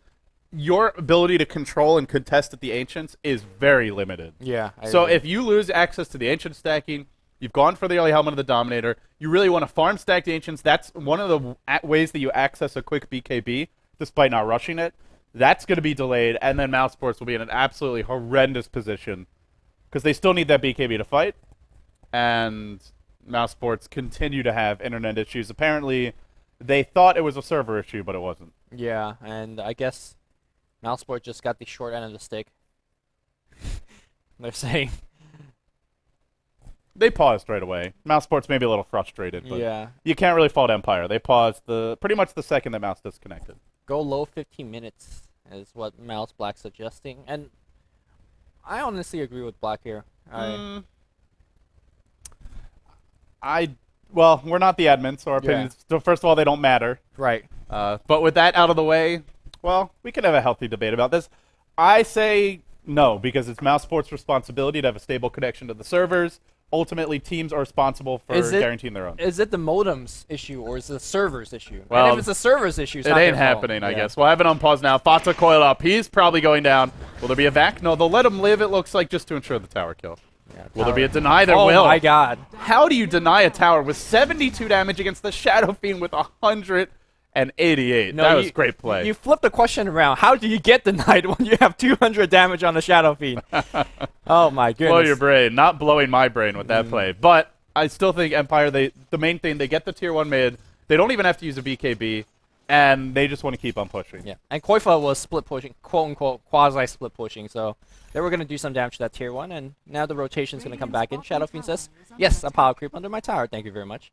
Speaker 1: your ability to control and contest at the Ancients is very limited.
Speaker 2: Yeah.
Speaker 1: So if you lose access to the Ancient stacking, you've gone for the early Helmet of the Dominator, you really want to farm stack the Ancients. That's one of the ways that you access a quick BKB, despite not rushing it. That's going to be delayed, and then Mouse Sports will be in an absolutely horrendous position because they still need that BKB to fight, and Mouse Sports continue to have internet issues. Apparently, they thought it was a server issue, but it wasn't.
Speaker 2: Yeah, and I guess Mouse Sports just got the short end of the stick. They're saying.
Speaker 1: They paused right away. Mouse Sports may be a little frustrated, but
Speaker 2: yeah.
Speaker 1: You can't really fault Empire. They paused pretty much the second that Mouse disconnected.
Speaker 2: Go low 15 minutes is what Mouse Black's suggesting, and I honestly agree with Black here.
Speaker 1: Well, we're not the admins, so our opinions, so first of all, they don't matter.
Speaker 2: Right.
Speaker 1: But with that out of the way, well, we can have a healthy debate about this. I say no, because it's Mouse Sports' responsibility to have a stable connection to the servers. Ultimately, teams are responsible for guaranteeing their own.
Speaker 2: Is it the modem's issue, or is it the server's issue?
Speaker 1: Well,
Speaker 2: and if it's the server's issue,
Speaker 1: it ain't happening, I guess. We'll have it on pause now. Fata coiled up. He's probably going down. Will there be a vac? No, they'll let him live, it looks like, just to ensure the tower kill. Yeah, will there be a deny? There will.
Speaker 2: Oh, my God.
Speaker 1: How do you deny a tower with 72 damage against the Shadow Fiend with 188?
Speaker 2: No,
Speaker 1: that was great play.
Speaker 2: You flipped the question around. How do you get denied when you have 200 damage on the Shadow Fiend? Oh, my goodness.
Speaker 1: Blow your brain. Not blowing my brain with that play. But I still think Empire, the main thing, they get the tier 1 mid. They don't even have to use a BKB. And they just want to keep on pushing.
Speaker 2: Yeah, and Koifa was split pushing, quote-unquote, quasi-split pushing, so they were going to do some damage to that tier 1, and now the rotation's going to come back in. Shadow Fiend says, yes, a power creep under my tower, thank you very much.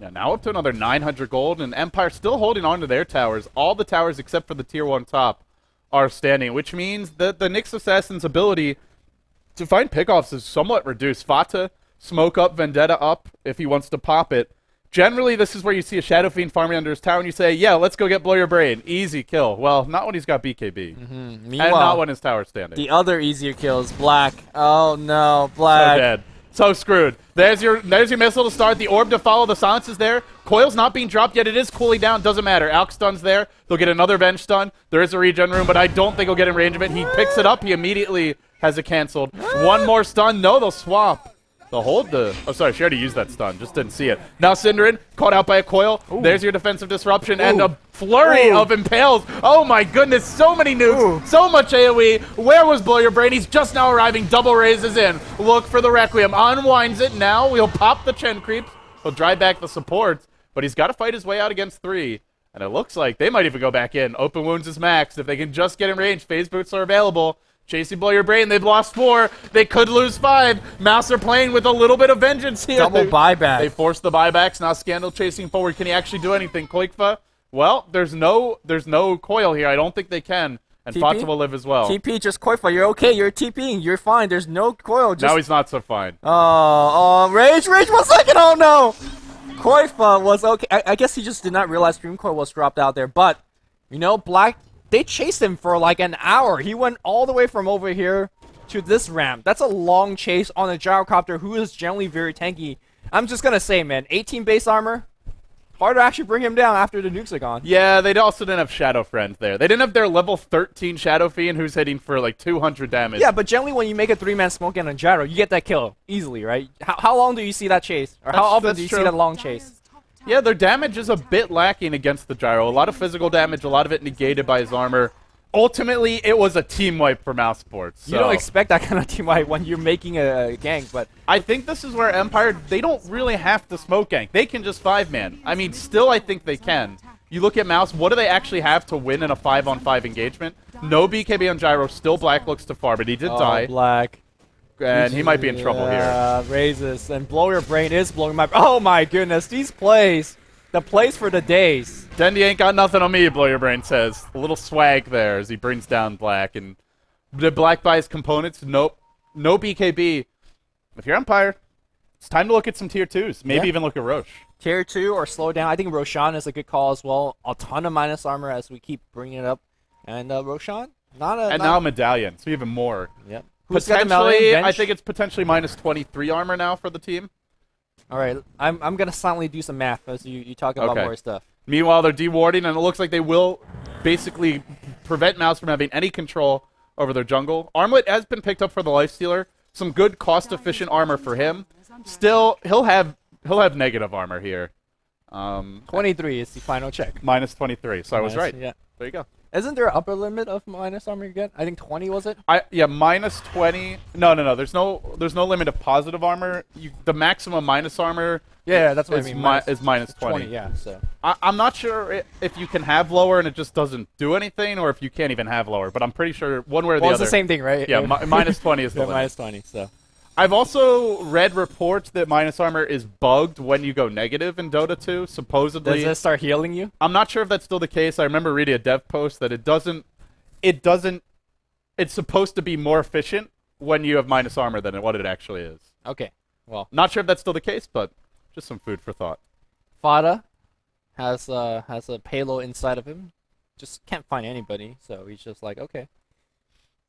Speaker 1: Yeah, now up to another 900 gold, and Empire still holding on to their towers. All the towers except for the tier 1 top are standing, which means that the Nyx Assassin's ability to find pickoffs is somewhat reduced. Fata, smoke up, Vendetta up if he wants to pop it. Generally, this is where you see a Shadow Fiend farming under his tower, and you say, yeah, let's go get Blow Your Brain. Easy kill. Well, not when he's got BKB.
Speaker 2: Meanwhile,
Speaker 1: and not when his tower's standing.
Speaker 2: The other easier kill is Black. Oh, no, Black.
Speaker 1: So dead. So screwed. There's your missile to start. The orb to follow. The silence is there. Coil's not being dropped yet. It is cooling down. Doesn't matter. Alk stun's there. They'll get another Venge stun. There is a regen room, but I don't think he'll get in range of it. He picks it up. He immediately has it canceled. One more stun. No, they'll swap. They'll hold the... Oh, sorry. She already used that stun. Just didn't see it. Now Cinderin, caught out by a coil. Ooh. There's your defensive disruption. Ooh. And a flurry of impales. Oh, my goodness. So many nukes. Ooh. So much AoE. Where was Blow Your Brain? He's just now arriving. Double raises in. Look for the Requiem. Unwinds it. Now we'll pop the Chen creeps. He'll drive back the supports. But he's got to fight his way out against 3. And it looks like they might even go back in. Open wounds is maxed. If they can just get in range, phase boots are available. Chasing Blow Your Brain, they've lost 4. They could lose 5. Mouse are playing with a little bit of vengeance here.
Speaker 2: Double buyback.
Speaker 1: They force the buybacks. Now Scandal chasing forward. Can he actually do anything? Koikfa? Well, there's no coil here. I don't think they can. And
Speaker 2: TP?
Speaker 1: Fata will live as well.
Speaker 2: TP, just Koifa. You're okay. You're TPing. You're fine. There's no coil. Just...
Speaker 1: Now he's not so fine.
Speaker 2: Rage, 1 second. Oh, no. Koifa was okay. I guess he just did not realize Dream Coil was dropped out there. But, you know, Black, they chased him for like an hour. He went all the way from over here to this ramp. That's a long chase on a gyrocopter who is generally very tanky. I'm just going to say, man, 18 base armor. Hard to actually bring him down after the nukes are gone.
Speaker 1: Yeah, they also didn't have Shadow Friend there. They didn't have their level 13 Shadow Fiend who's hitting for like 200 damage.
Speaker 2: Yeah, but generally when you make a 3-man smoke and a gyro, you get that kill easily, right? How long do you see that chase? Or how often do you see that long chase?
Speaker 1: Yeah, their damage is a bit lacking against the gyro. A lot of physical damage, a lot of it negated by his armor. Ultimately, it was a team wipe for Mouse Sports. So.
Speaker 2: You don't expect that kind of team wipe when you're making a gank, but...
Speaker 1: I think this is where Empire, they don't really have to smoke gank. They can just 5-man. I mean, still I think they can. You look at Mouse, what do they actually have to win in a 5-on-5 engagement? No BKB on gyro, still Black looks to far, but he did die.
Speaker 2: Black.
Speaker 1: And he might be in trouble here.
Speaker 2: Yeah, raises. And Blow Your Brain is blowing my... Oh my goodness, these plays. The plays for the days.
Speaker 1: Dendy ain't got nothing on me, Blow Your Brain says. A little swag there as he brings down Black. And the Black buys components. Nope. No BKB. If you're Empire, it's time to look at some tier 2s. Maybe even look at Roche.
Speaker 2: Tier 2 or slow down. I think Roshan is a good call as well. A ton of minus armor as we keep bringing it up. And Roshan,
Speaker 1: now Medallion, so even more.
Speaker 2: Yep.
Speaker 1: Potentially, I think it's potentially minus 23 armor now for the team.
Speaker 2: All right, I'm going to silently do some math as you talk about more stuff.
Speaker 1: Meanwhile, they're dewarding, and it looks like they will basically prevent Mouse from having any control over their jungle. Armlet has been picked up for the Lifestealer. Some good cost-efficient armor for him. Still, he'll have negative armor here.
Speaker 2: 23 is the final check.
Speaker 1: Minus 23, so I was right.
Speaker 2: Yeah.
Speaker 1: There you go.
Speaker 2: Isn't there an upper limit of minus armor you get? I think 20 was it?
Speaker 1: Yeah, minus 20. No. There's no limit of positive armor. The maximum minus armor.
Speaker 2: Yeah, that's what I mean.
Speaker 1: Is minus 20.
Speaker 2: Yeah, so.
Speaker 1: I'm not sure if you can have lower and it just doesn't do anything, or if you can't even have lower. But I'm pretty sure one way or the other.
Speaker 2: It's the same thing, right?
Speaker 1: Yeah, minus 20 is the limit.
Speaker 2: Minus 20. So.
Speaker 1: I've also read reports that minus armor is bugged when you go negative in Dota 2, supposedly.
Speaker 2: Does it start healing you?
Speaker 1: I'm not sure if that's still the case. I remember reading a dev post that it's supposed to be more efficient when you have minus armor than what it actually is.
Speaker 2: Okay, well.
Speaker 1: Not sure if that's still the case, but just some food for thought.
Speaker 2: Fada has a payload inside of him. Just can't find anybody, so he's just like, okay.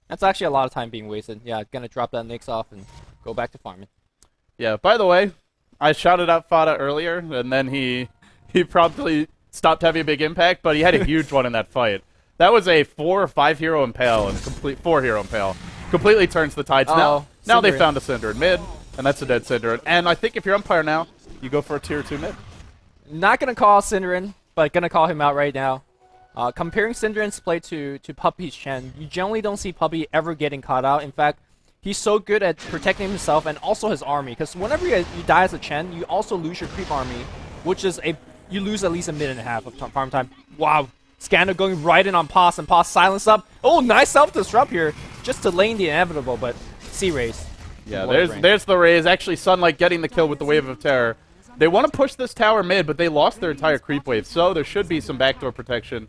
Speaker 2: That's actually a lot of time being wasted. Yeah, gonna drop that Nyx off and go back to farming. Yeah,
Speaker 1: by the way, I shouted out Fada earlier, and then he promptly stopped having a big impact, but he had a huge one in that fight. That was a 4 or 5 hero impale and 4 hero impale. Completely turns the tides. Now they found a Cinder in mid, and that's a dead Cinder. And I think if you're Empire now, you go for a tier 2 mid.
Speaker 2: Not gonna call Cinderin, but gonna call him out right now. Comparing Cinderin's play to Puppy's Chen, you generally don't see Puppy ever getting caught out. In fact, he's so good at protecting himself and also his army. Because whenever you die as a Chen, you also lose your creep army, which is you lose at least a minute and a half of farm time. Wow, Scanner going right in on Pos, and Pos silence up. Oh, nice self-disrupt here, just delaying the inevitable, but C-Raze.
Speaker 1: Yeah, there's the Raze. Actually, Sunlight getting the kill with the Wave of Terror. They want to push this tower mid, but they lost their entire creep wave, so there should be some backdoor protection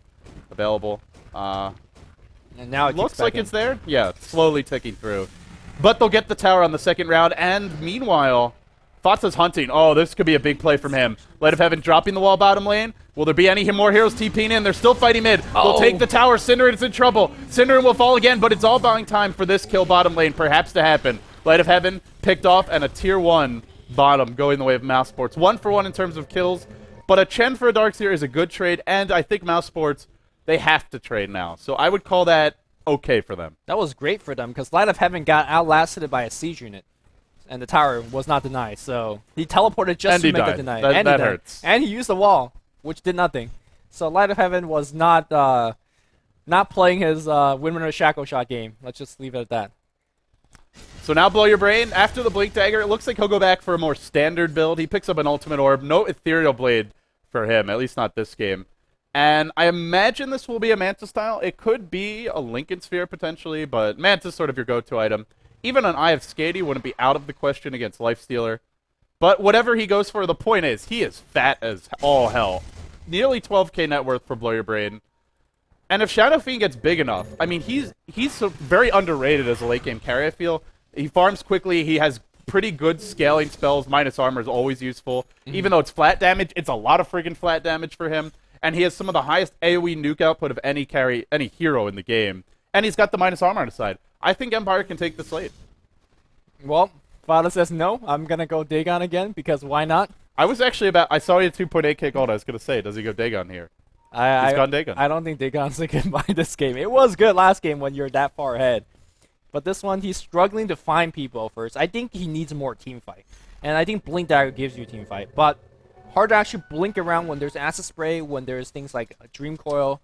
Speaker 1: available.
Speaker 2: And now it
Speaker 1: looks like it's there. Yeah, slowly ticking through. But they'll get the tower on the second round, and meanwhile, Fatsa's hunting. Oh, this could be a big play from him. Light of Heaven dropping the wall bottom lane. Will there be any more heroes TPing in? They're still fighting mid. They'll take the tower. Cinderin is in trouble. Cinderin will fall again, but it's all buying time for this kill bottom lane perhaps to happen. Light of Heaven picked off, and a tier 1 bottom going the way of Mouse Sports. 1 for 1 in terms of kills, but a Chen for a Darkseer is a good trade, and I think Mouse Sports, they have to trade now. So I would call that okay for them.
Speaker 2: That was great for them, because Light of Heaven got outlasted by a siege unit, and the tower was not denied. So he teleported just to make it denied.
Speaker 1: That hurts.
Speaker 2: And he used the wall, which did nothing. So Light of Heaven was not playing his Windrunner Shackle Shot game. Let's just leave it at that.
Speaker 1: So now Blow Your Brain. After the Blink Dagger, it looks like he'll go back for a more standard build. He picks up an Ultimate Orb. No Ethereal Blade for him, at least not this game. And I imagine this will be a Manta style. It could be a Lincoln Sphere potentially, but Manta's sort of your go-to item. Even an Eye of Skady wouldn't be out of the question against Lifestealer. But whatever he goes for, the point is, he is fat as all hell. Nearly 12k net worth for Blow Your Brain. And if Shadow Fiend gets big enough, I mean, he's so very underrated as a late game carry, I feel. He farms quickly, he has pretty good scaling spells. Minus armor is always useful. Even though it's flat damage, it's a lot of friggin' flat damage for him. And he has some of the highest AoE nuke output of any hero in the game. And he's got the minus armor on his side. I think Empire can take this late.
Speaker 2: Well, Fada says no. I'm going to go Dagon again, because why not?
Speaker 1: I was actually I saw he had 2.8k gold. I was going to say, does he go Dagon here? He's gone Dagon.
Speaker 2: I don't think Dagon's going to buy this game. It was good last game when you're that far ahead. But this one, he's struggling to find people first. I think he needs more team fight. And I think Blink Dagger gives you team fight. But hard to actually blink around when there's Acid Spray, when there's things like a Dream Coil.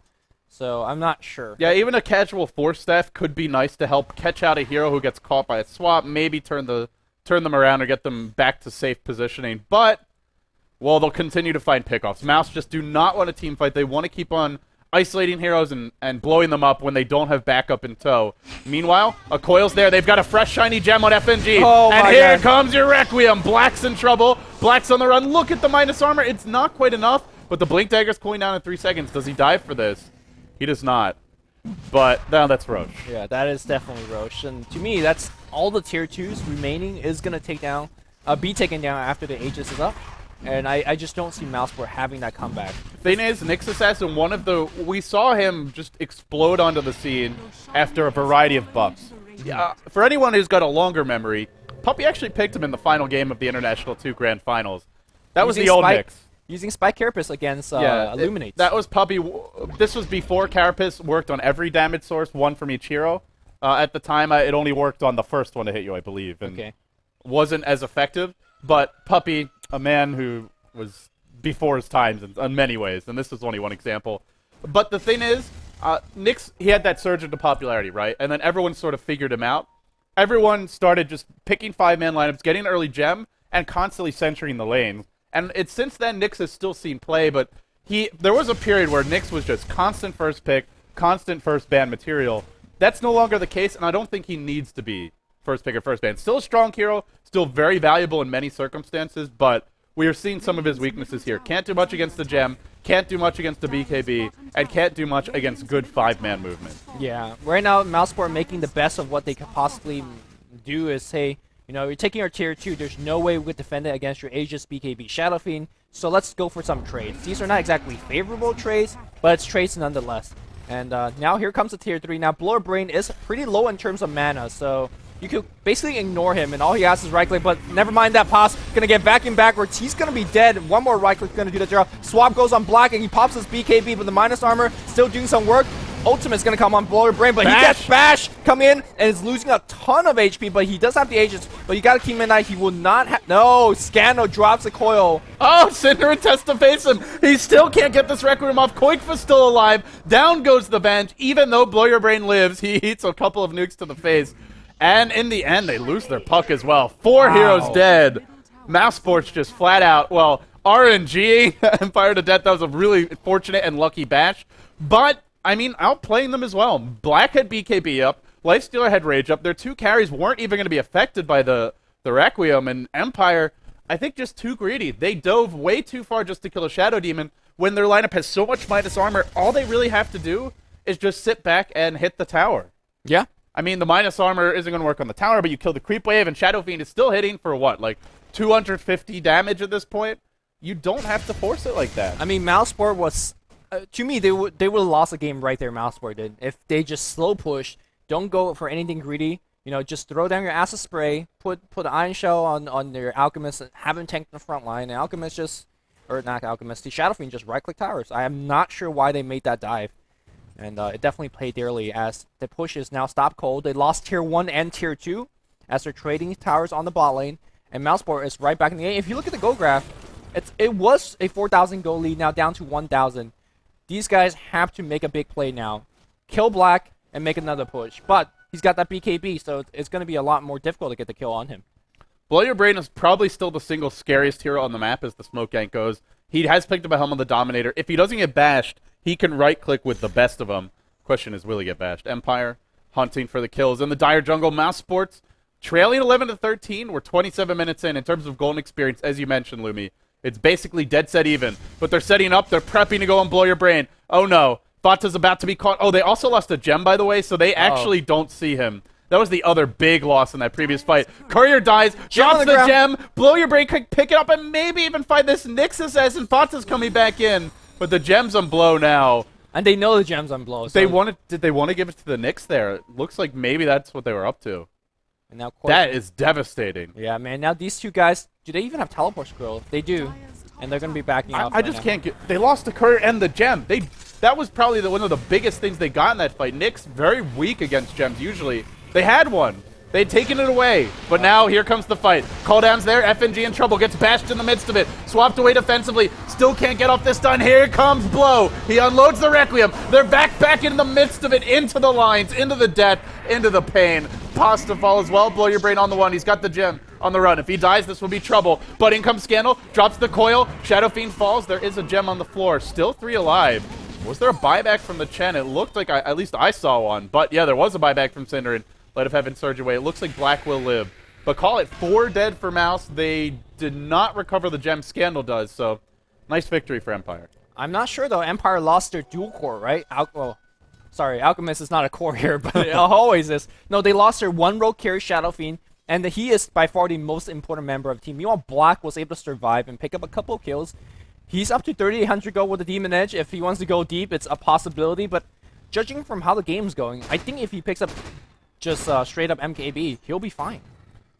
Speaker 2: So I'm not sure.
Speaker 1: Yeah, even a casual Force Staff could be nice to help catch out a hero who gets caught by a swap, maybe turn them around or get them back to safe positioning. But, well, they'll continue to find pickoffs. Mouse just do not want a team fight. They want to keep on isolating heroes and blowing them up when they don't have backup in tow. Meanwhile, a Coil's there. They've got a fresh shiny gem on FNG.
Speaker 2: Oh,
Speaker 1: and
Speaker 2: my
Speaker 1: here
Speaker 2: God.
Speaker 1: comes your Requiem. Black's in trouble. Black's on the run. Look at the minus armor. It's not quite enough, but the Blink Dagger's cooling down in 3 seconds. Does he dive for this? He does not. But no, that's Roche.
Speaker 2: Yeah, that is definitely Roche. And to me, that's all the tier 2s remaining is going to be taken down after the Aegis is up. And I just don't see Mouseport having that comeback.
Speaker 1: Thing is, Nyx Assassin, we saw him just explode onto the scene after a variety of buffs. For anyone who's got a longer memory, Puppy actually picked him in the final game of the International 2 Grand Finals. That was the old Nyx.
Speaker 2: Using Spike Carapace against Illuminates.
Speaker 1: That was Puppy. This was before Carapace worked on every damage source, one from each hero. At the time, it only worked on the first one to hit you, I believe, and wasn't as effective. But Puppy, a man who was before his times in many ways, and this is only one example. But the thing is, Nyx, he had that surge into popularity, right? And then everyone sort of figured him out. Everyone started just picking 5-man lineups, getting an early gem, and constantly centering the lane. And it's since then Nyx has still seen play, but there was a period where Nyx was just constant first pick, constant first ban material. That's no longer the case, and I don't think he needs to be first pick or first ban. Still a strong hero, still very valuable in many circumstances, but we are seeing some of his weaknesses here. Can't do much against the gem, can't do much against the BKB, and can't do much against good 5-man movement.
Speaker 2: Yeah, right now Mouseport making the best of what they could possibly do is say, you know, you're taking our tier 2, there's no way we could defend it against your Aegis, BKB, Shadow Fiend, so let's go for some trades. These are not exactly favorable trades, but it's trades nonetheless. And now here comes the tier 3. Now Blow Your Brain is pretty low in terms of mana, so you could basically ignore him, and all he has is right click, but never mind that pass. Gonna get vacuum backwards. He's gonna be dead. One more right click gonna do the job. Swap goes on Black, and he pops his BKB, but the minus armor still doing some work. Ultimate's gonna come on Blow Your Brain, but he gets Bash come in and is losing a ton of HP, but he does have the Aegis, but you gotta keep in mind he will not have. No, Scano drops the coil.
Speaker 1: Oh, Cinder attests to face him. He still can't get this Requiem off. Koikfa's still alive. Down goes the bench. Even though Blow Your Brain lives, he eats a couple of nukes to the face. And in the end, they lose their puck as well. 4 heroes dead. Mousesport's just flat out, well, RNG Empire to death. That was a really fortunate and lucky bash. But, I mean, outplaying them as well. Black had BKB up. Lifestealer had Rage up. Their 2 carries weren't even going to be affected by the Requiem. And Empire, I think, just too greedy. They dove way too far just to kill a Shadow Demon. When their lineup has so much minus armor, all they really have to do is just sit back and hit the tower.
Speaker 2: Yeah.
Speaker 1: I mean, the minus armor isn't going to work on the tower, but you kill the creep wave, and Shadow Fiend is still hitting for what, like 250 damage at this point? You don't have to force it like that.
Speaker 2: I mean, Mouseport was, to me, they would have lost the game right there, Mouseport did. If they just slow push, don't go for anything greedy, you know, just throw down your Acid Spray, put an Iron Shell on your Alchemist, and have him tank the front line, and Alchemist just, or not Alchemist, the Shadow Fiend just right-click towers. I am not sure why they made that dive. And it definitely played dearly as the push is now stop cold. They lost tier 1 and tier 2 as they're trading towers on the bot lane. And Mouseport is right back in the game. If you look at the goal graph, it was a 4,000 goal lead, now down to 1,000. These guys have to make a big play now. Kill Black and make another push. But he's got that BKB, so it's going to be a lot more difficult to get the kill on him.
Speaker 1: Blow Your Brain is probably still the single scariest hero on the map as the smoke gank goes. He has picked up a Helm of the Dominator. If he doesn't get bashed, He can right-click with the best of them. Question is, will he get bashed? Empire hunting for the kills in the dire jungle. Mouse Sports trailing 11-13. We're 27 minutes in terms of golden experience, as you mentioned, Lumi. It's basically dead set even. But they're setting up. They're prepping to go and blow your brain. Oh, no. Fata's about to be caught. Oh, they also lost a gem, by the way, so they actually don't see him. That was the other big loss in that previous fight. Courier dies, drops the gem, blow your brain, quick, pick it up, and maybe even find this Nyx assassin. Fata's coming back in, but the gem's on blow now.
Speaker 2: And they know the gem's on blow. So
Speaker 1: Did they want to give it to the Nyx there? It looks like maybe that's what they were up to.
Speaker 2: And now
Speaker 1: that is devastating.
Speaker 2: Yeah, man. Now these two guys, do they even have teleport scroll? They do. And they're going to be backing off.
Speaker 1: I just can't get... They lost the courier and the gem. That was probably one of the biggest things they got in that fight. Nyx, very weak against gems usually. They had one. They'd taken it away. But now here comes the fight. Cooldown's there. FNG in trouble. Gets bashed in the midst of it. Swapped away defensively. Still can't get off this stun. Here comes Blow. He unloads the Requiem. They're back in the midst of it. Into the lines. Into the death. Into the pain. Pasta fall as well. Blow your brain on the one. He's got the gem on the run. If he dies, this will be trouble. But in comes Scandal. Drops the coil. Shadow Fiend falls. There is a gem on the floor. Still 3 alive. Was there a buyback from the Chen? It looked like at least I saw one. But yeah, there was a buyback from Cinder and Light of Heaven surge away. It looks like Black will live. But call it 4 dead for Mouse. They did not recover the gem. Scandal does. So nice victory for Empire.
Speaker 2: I'm not sure though. Empire lost their dual core, right? Sorry, Alchemist is not a core here, but it always is. No, they lost their 1 rogue carry, Shadow Fiend, and he is by far the most important member of the team. Meanwhile, Black was able to survive and pick up a couple of kills. He's up to 3,800 gold with the Demon Edge. If he wants to go deep, it's a possibility, but judging from how the game's going, I think if he picks up just straight up MKB, he'll be fine.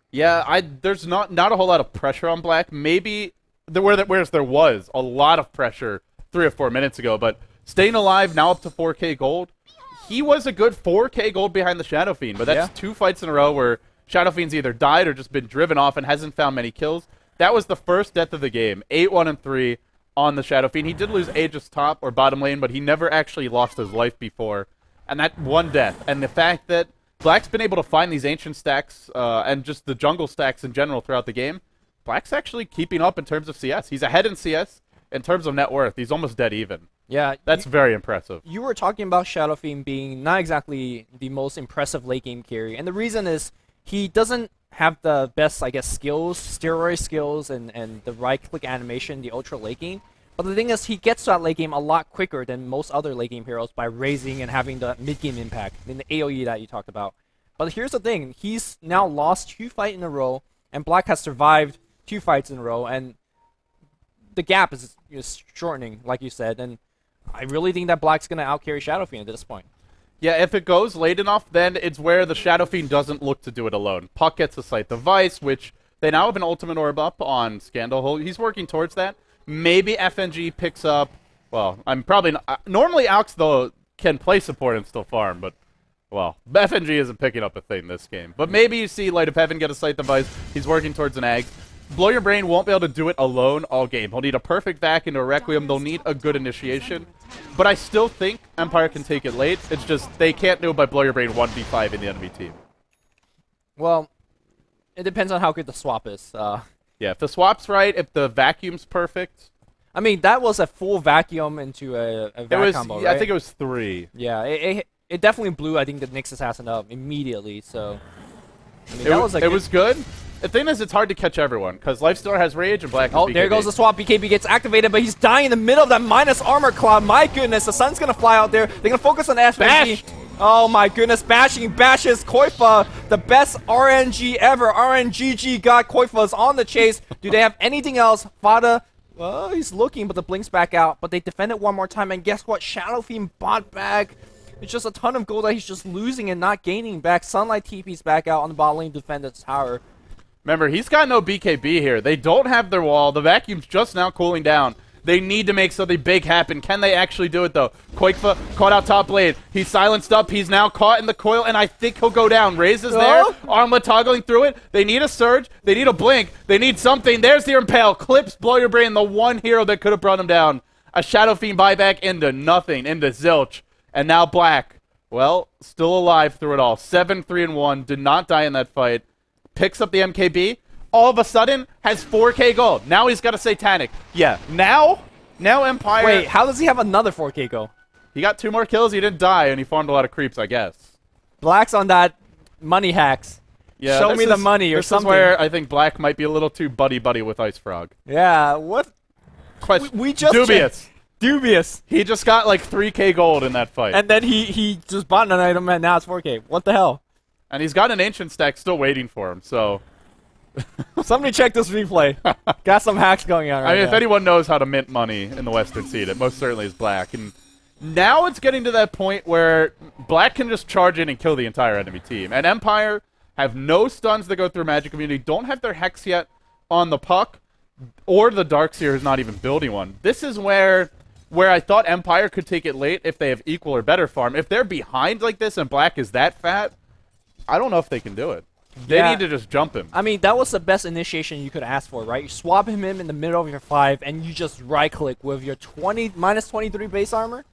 Speaker 1: Yeah, there's not a whole lot of pressure on Black. Maybe whereas there was a lot of pressure 3 or 4 minutes ago, but staying alive, now up to 4K gold. He was a good 4K gold behind the Shadow Fiend, but that's 2 fights in a row where Shadow Fiend's either died or just been driven off and hasn't found many kills. That was the first death of the game, 8-1-3 on the Shadow Fiend. He did lose Aegis top or bottom lane, but he never actually lost his life before. And that one death, and the fact that Black's been able to find these ancient stacks and just the jungle stacks in general throughout the game, Black's actually keeping up in terms of CS. He's ahead in CS. In terms of net worth, he's almost dead even.
Speaker 2: Yeah.
Speaker 1: That's very impressive.
Speaker 2: You were talking about Shadow Fiend being not exactly the most impressive late game carry, and the reason is he doesn't have the best, I guess, skills, steroid skills, and the right-click animation, the ultra late game. But the thing is, he gets to that late game a lot quicker than most other late game heroes by raising and having the mid-game impact in the AoE that you talked about. But here's the thing, he's now lost 2 fights in a row, and Black has survived 2 fights in a row, and the gap is shortening, like you said, and I really think that Black's going to outcarry Shadow Fiend at this point.
Speaker 1: Yeah, if it goes late enough, then it's where the Shadow Fiend doesn't look to do it alone. Puck gets a Sight the Vice, which they now have an Ultimate Orb up on Scandal. He's working towards that. Maybe FNG picks up... Well, I'm probably not... Normally, Alex, though, can play support and still farm, but... Well, FNG isn't picking up a thing this game. But maybe you see Light of Heaven get a Sight the Vice. He's working towards an Ag. Blow Your Brain won't be able to do it alone all game. He'll need a perfect vac into a Requiem. They'll need a good initiation. But I still think Empire can take it late. It's just they can't do it by Blow Your Brain 1v5 in the enemy team.
Speaker 2: Well, it depends on how good the swap is.
Speaker 1: Yeah, if the swap's right, if the vacuum's perfect.
Speaker 2: I mean, that was a full vacuum into a vac combo, right?
Speaker 1: I think it was 3.
Speaker 2: Yeah, it definitely blew, I think, the Nyx assassin up immediately, so... I mean,
Speaker 1: it was good. The thing is, it's hard to catch everyone, because Lifestealer has Rage and Black has BKB.
Speaker 2: There goes the swap. BKB gets activated, but he's dying in the middle of that minus armor cloud. My goodness, the sun's going to fly out there. They're going to focus on FNG.
Speaker 1: Bash!
Speaker 2: Oh my goodness, bashes Koifa, the best RNG ever. RNGG got Koifa's on the chase. Do they have anything else? Fada, well, he's looking, but the blink's back out. But they defend it one more time, and guess what? Shadow Fiend bought back. It's just a ton of gold that he's just losing and not gaining back. Sunlight TP's back out on the bot lane to defend its tower.
Speaker 1: Remember, he's got no BKB here. They don't have their wall. The vacuum's just now cooling down. They need to make something big happen. Can they actually do it, though? Koikfa caught out top lane. He's silenced up. He's now caught in the coil, and I think he'll go down. Raze is there. Armlet toggling through it. They need a surge. They need a blink. They need something. There's the Impale. Clips Blow Your Brain, the one hero that could have brought him down. A Shadow Fiend buyback into nothing, into zilch. And now Black, well, still alive through it all. 7-3-1, did not die in that fight. Picks up the MKB. All of a sudden, has 4K gold. Now he's got a Satanic. Yeah, now Empire...
Speaker 2: Wait, how does he have another 4K gold?
Speaker 1: He got 2 more kills, he didn't die, and he farmed a lot of creeps, I guess.
Speaker 2: Black's on that money hacks.
Speaker 1: Yeah,
Speaker 2: Show me the money or something.
Speaker 1: This is where I think Black might be a little too buddy-buddy with Ice Frog.
Speaker 2: Yeah, what? We just
Speaker 1: Dubious.
Speaker 2: Dubious.
Speaker 1: He just got like 3k gold in that fight.
Speaker 2: And then he just bought an item and now it's 4k. What the hell?
Speaker 1: And he's got an ancient stack still waiting for him, so...
Speaker 2: Somebody check this replay. Got some hacks going on right now.
Speaker 1: I mean, if anyone knows how to mint money in the Western Seed, it most certainly is Black. And now it's getting to that point where Black can just charge in and kill the entire enemy team. And Empire have no stuns that go through Magic Community, don't have their Hex yet on the Puck, or the Darkseer is not even building one. This is where I thought Empire could take it late if they have equal or better farm. If they're behind like this and Black is that fat, I don't know if they can do it. They need to just jump him.
Speaker 2: I mean, that was the best initiation you could ask for, right? You swap him in the middle of your 5, and you just right-click with your minus 23 base armor.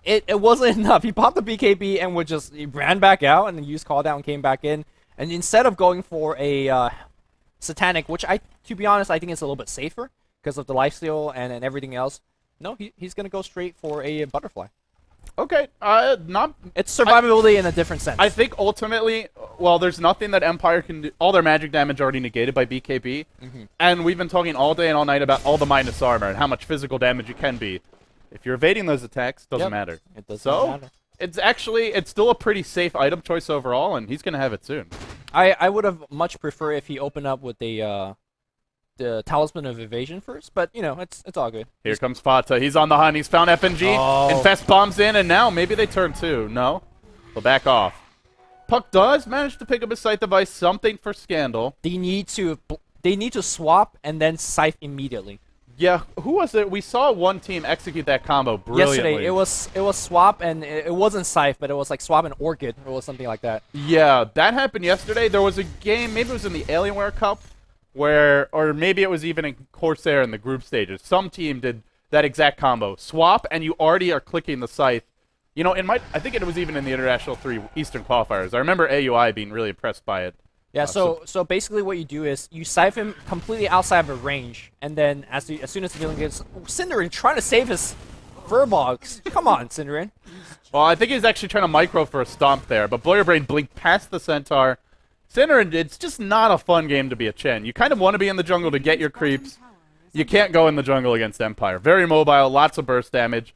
Speaker 2: It wasn't enough. He popped the BKB and he ran back out, and then used call down and came back in. And instead of going for a Satanic, which to be honest, I think it's a little bit safer because of the lifesteal and everything else. No, he's gonna go straight for a Butterfly.
Speaker 1: Okay,
Speaker 2: It's survivability in a different sense.
Speaker 1: I think ultimately, well, there's nothing that Empire can do. All their magic damage already negated by BKB, and we've been talking all day and all night about all the minus armor and how much physical damage it can be. If you're evading those attacks, doesn't matter.
Speaker 2: It doesn't matter.
Speaker 1: It's still a pretty safe item choice overall, and he's gonna have it soon.
Speaker 2: I would have much preferred if he opened up with the Talisman of Evasion first, but you know, it's all good.
Speaker 1: Here comes Fata. He's on the hunt. He's found FNG. Infest bombs in, and now maybe they turn 2. No? They'll back off. Puck does manage to pick up his Scythe device, something for Scandal.
Speaker 2: They need to swap and then Scythe immediately.
Speaker 1: Yeah, who was it? We saw one team execute that combo brilliantly.
Speaker 2: Yesterday, it was swap, and it wasn't Scythe, but it was like swap and Orchid, or something like that.
Speaker 1: Yeah, that happened yesterday. There was a game, maybe it was in the Alienware Cup, or maybe it was even in Corsair in the group stages. Some team did that exact combo. Swap, and you already are clicking the Scythe. You know, I think it was even in the International 3 Eastern Qualifiers. I remember AUI being really impressed by it.
Speaker 2: Yeah, so basically what you do is you Scythe him completely outside of a range, and then as soon as the villain gets... Cinderin trying to save his Furbogs. Come on, Cinderin.
Speaker 1: Well, I think he's actually trying to micro for a stomp there, but Blow Your Brain blinked past the Centaur. Cinderin, it's just not a fun game to be a Chen. You kind of want to be in the jungle to get your creeps. You can't go in the jungle against Empire. Very mobile, lots of burst damage.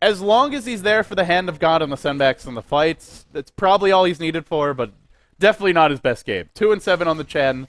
Speaker 1: As long as he's there for the Hand of God and the sendbacks and the fights, that's probably all he's needed for, but definitely not his best game. 2-7 on the Chen.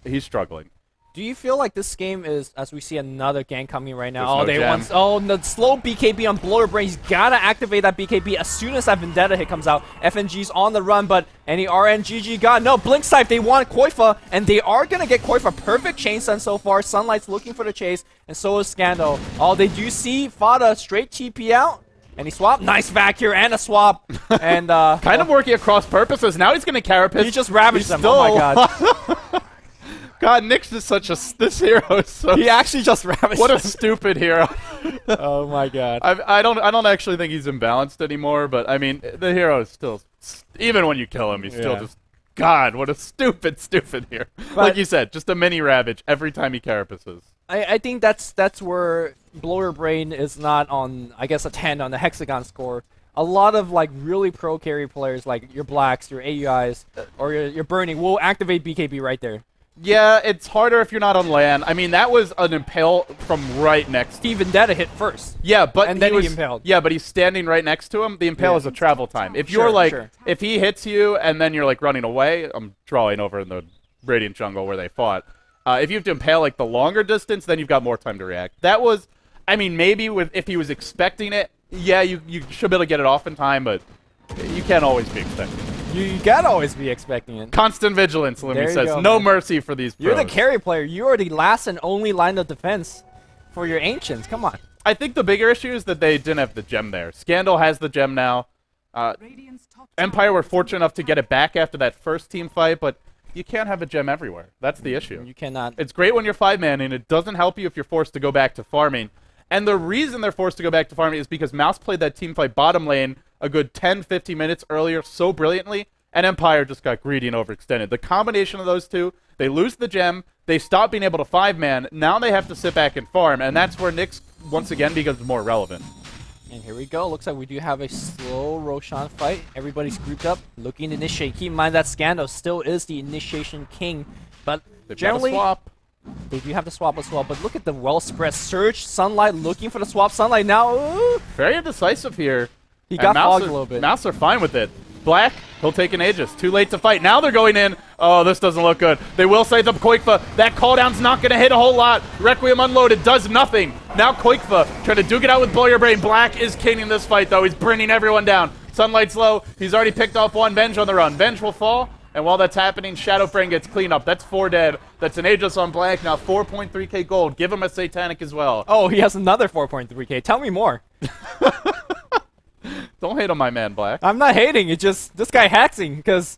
Speaker 1: He's struggling.
Speaker 2: Do you feel like this game is, as we see another gang coming right now?
Speaker 1: The
Speaker 2: slow BKB on Blower Brain. He's got to activate that BKB as soon as that Vendetta hit comes out. FNG's on the run, but any RNGG got no Blink Scythe. They want Koifa, and they are going to get Koifa. Perfect chain stun so far. Sunlight's looking for the chase, and so is Scandal. They do see Fada straight TP out. And he swapped. Nice vac here and a swap. And
Speaker 1: kind of working across purposes. Now he's going to Carapace.
Speaker 2: He just ravaged them. Oh my god.
Speaker 1: God, Nyx is such a... This hero is so...
Speaker 2: He actually just ravaged
Speaker 1: What
Speaker 2: them.
Speaker 1: a stupid hero.
Speaker 2: Oh my god.
Speaker 1: I don't actually think he's imbalanced anymore, but I mean, the hero is still... Even when you kill him, he's still just... God, what a stupid hero. Like you said, just a mini ravage every time he Carapaces.
Speaker 2: I think that's where Blower Brain is not on, I guess, a 10 on the Hexagon score. A lot of like really pro carry players like your Blacks, your AUIs, or your Burning will activate BKB right there.
Speaker 1: Yeah, it's harder if you're not on land. I mean, that was an impale from right next.
Speaker 2: Steve Vendetta hit first.
Speaker 1: Yeah, but
Speaker 2: and then he impaled.
Speaker 1: Yeah, but he's standing right next to him. The impale is a travel time. If you're if he hits you and then you're like running away, I'm drawing over in the Radiant Jungle where they fought. If you have to impale like the longer distance, then you've got more time to react. That was, I mean, maybe if he was expecting it, yeah, you should be able to get it off in time, but you can't always be expecting it.
Speaker 2: You gotta always be expecting it.
Speaker 1: Constant vigilance, Limmy says.
Speaker 2: Go,
Speaker 1: no
Speaker 2: man.
Speaker 1: Mercy for these pros.
Speaker 2: You're the carry player. You are the last and only line of defense for your Ancients. Come on.
Speaker 1: I think the bigger issue is that they didn't have the gem there. Scandal has the gem now. Empire were fortunate enough to get it back after that first team fight, but you can't have a gem everywhere. That's the issue.
Speaker 2: You cannot.
Speaker 1: It's great when you're 5-man, and it doesn't help you if you're forced to go back to farming. And the reason they're forced to go back to farming is because Mouse played that team fight bottom lane a good 10-15 minutes earlier so brilliantly, and Empire just got greedy and overextended. The combination of those two, they lose the gem, they stop being able to 5-man, now they have to sit back and farm, and that's where Nyx, once again, becomes more relevant.
Speaker 2: And here we go. Looks like we do have a slow Roshan fight. Everybody's grouped up, looking to initiate. Keep in mind that Scando still is the initiation king, but
Speaker 1: They've
Speaker 2: generally
Speaker 1: got a swap.
Speaker 2: they do have the swap as well. But look at the well spread. Surge, Sunlight looking for the swap. Sunlight now. Ooh,
Speaker 1: Very indecisive here.
Speaker 2: he
Speaker 1: And
Speaker 2: got
Speaker 1: Mouse
Speaker 2: fogged
Speaker 1: are-
Speaker 2: a little bit.
Speaker 1: Mouse are fine with it. Black, he'll take an Aegis. Too late to fight. Now they're going in. Oh, this doesn't look good. They will scythe up Koikfa. That cooldown's not going to hit a whole lot. Requiem unloaded does nothing. Now Koikfa trying to duke it out with Blow Your Brain. Black is kinging this fight, though. He's bringing everyone down. Sunlight's low. He's already picked off one. Venge on the run. Venge will fall. And while that's happening, Shadow Friend gets clean up. That's 4 dead. That's an Aegis on Black. Now 4.3k gold. Give him a Satanic as well.
Speaker 2: Oh, he has another 4.3k. Tell me more.
Speaker 1: Don't hate on my man, Black.
Speaker 2: I'm not hating. It's just this guy hacking because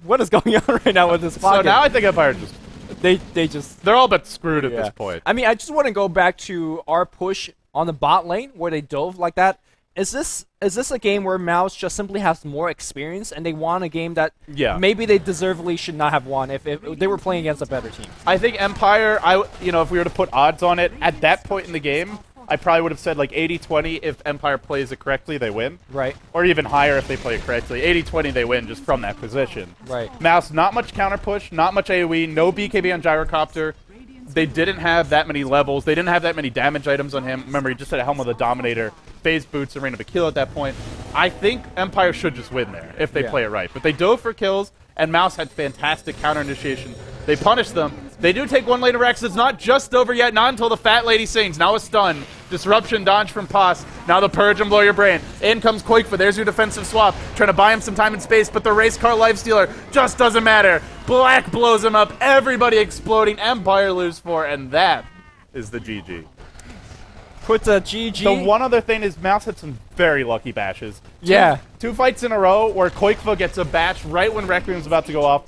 Speaker 2: what is going on right now with this
Speaker 1: So
Speaker 2: pocket?
Speaker 1: now I think Empire just...
Speaker 2: they just
Speaker 1: They're all but screwed at
Speaker 2: yeah.
Speaker 1: this point.
Speaker 2: I mean, I just want to go back to our push on the bot lane where they dove like that. Is this a game where Mouse just simply has more experience and they won a game that
Speaker 1: Yeah.
Speaker 2: maybe they deservedly should not have won if they were playing against a better team?
Speaker 1: I think Empire, if we were to put odds on it, at that point in the game, I probably would have said like 80-20 if Empire plays it correctly, they win.
Speaker 2: Right.
Speaker 1: Or even higher if they play it correctly. 80-20, they win just from that position.
Speaker 2: Right.
Speaker 1: Mouse, not much counter push, not much AoE, no BKB on Gyrocopter. They didn't have that many levels. They didn't have that many damage items on him. Remember, he just had a Helm of the Dominator, phase boots, Arena of Kill at that point. I think Empire should just win there if they
Speaker 2: Yeah.
Speaker 1: play it right. But they dove for kills, and Mouse had fantastic counter initiation. They punished them. They do take one later Rex. It's not just over yet, not until the fat lady sings. Now a stun. Disruption dodge from Pos. Now the purge and blow your brain. In comes Koikfa. There's your defensive swap. Trying to buy him some time and space, but the race car lifestealer just doesn't matter. Black blows him up. Everybody exploding. Empire lose 4, and that is the GG.
Speaker 2: Put a GG.
Speaker 1: The one other thing is Mouse had some very lucky bashes.
Speaker 2: Yeah.
Speaker 1: Two fights in a row where Koikfa gets a bash right when Requiem's about to go off.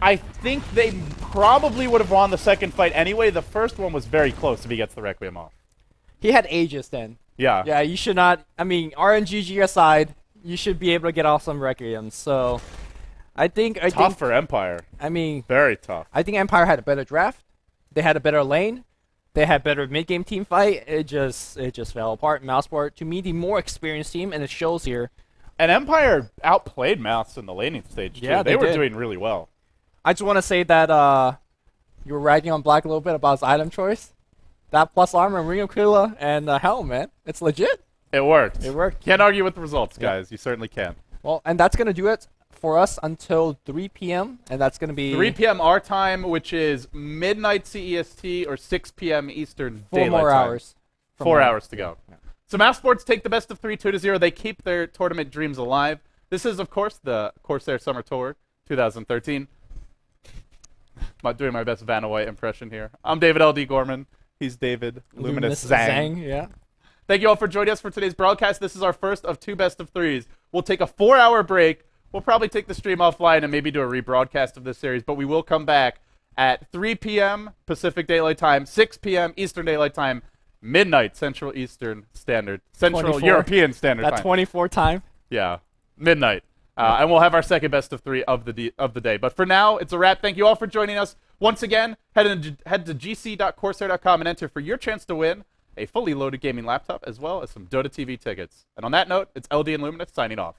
Speaker 1: I think they probably would have won the second fight anyway. The first one was very close if he gets the Requiem off.
Speaker 2: He had Aegis then.
Speaker 1: Yeah.
Speaker 2: Yeah, you should not. I mean, RNGG aside, you should be able to get off some Requiems. So, I think
Speaker 1: Tough for Empire.
Speaker 2: I mean,
Speaker 1: Very tough.
Speaker 2: I think Empire had a better draft. They had a better lane. They had better mid-game team fight. It just fell apart. Mouseport, to me, the more experienced team, and it shows here.
Speaker 1: And Empire outplayed Mouse in the laning stage, too.
Speaker 2: Yeah,
Speaker 1: they
Speaker 2: they
Speaker 1: were
Speaker 2: did.
Speaker 1: doing really well.
Speaker 2: I just want to say that you were ragging on Black a little bit about his item choice. That plus armor, Ring of Kula, and Helm, man. It's legit.
Speaker 1: It worked.
Speaker 2: It worked.
Speaker 1: Can't argue with the results,
Speaker 2: Yeah.
Speaker 1: guys. You certainly can.
Speaker 2: Well, and that's going to do it for us until 3 p.m. And that's going to be
Speaker 1: 3 p.m. our time, which is midnight CEST or 6 p.m. Eastern
Speaker 2: 4
Speaker 1: Daylight
Speaker 2: more
Speaker 1: Time.
Speaker 2: hours. from
Speaker 1: 4
Speaker 2: now.
Speaker 1: hours to go. So Mouse Sports take the best of 3, 2-0. They keep their tournament dreams alive. This is, of course, the Corsair Summer Tour 2013. I'm doing my best Vanna White impression here. I'm David L.D. Gorman. He's David Luminous Zhang.
Speaker 2: Yeah.
Speaker 1: Thank you all for joining us for today's broadcast. This is our first of 2 best of 3s. We'll take a 4-hour break. We'll probably take the stream offline and maybe do a rebroadcast of this series, but we will come back at 3 p.m. Pacific Daylight Time, 6 p.m. Eastern Daylight Time, midnight Central Eastern Standard, Central
Speaker 2: 24.
Speaker 1: European Standard
Speaker 2: That
Speaker 1: Time.
Speaker 2: 24 time.
Speaker 1: Yeah, midnight. And we'll have our second best of 3 of the day. But for now, it's a wrap. Thank you all for joining us. Once again, head to gc.corsair.com and enter for your chance to win a fully loaded gaming laptop as well as some Dota TV tickets. And on that note, it's LD and Luminous signing off.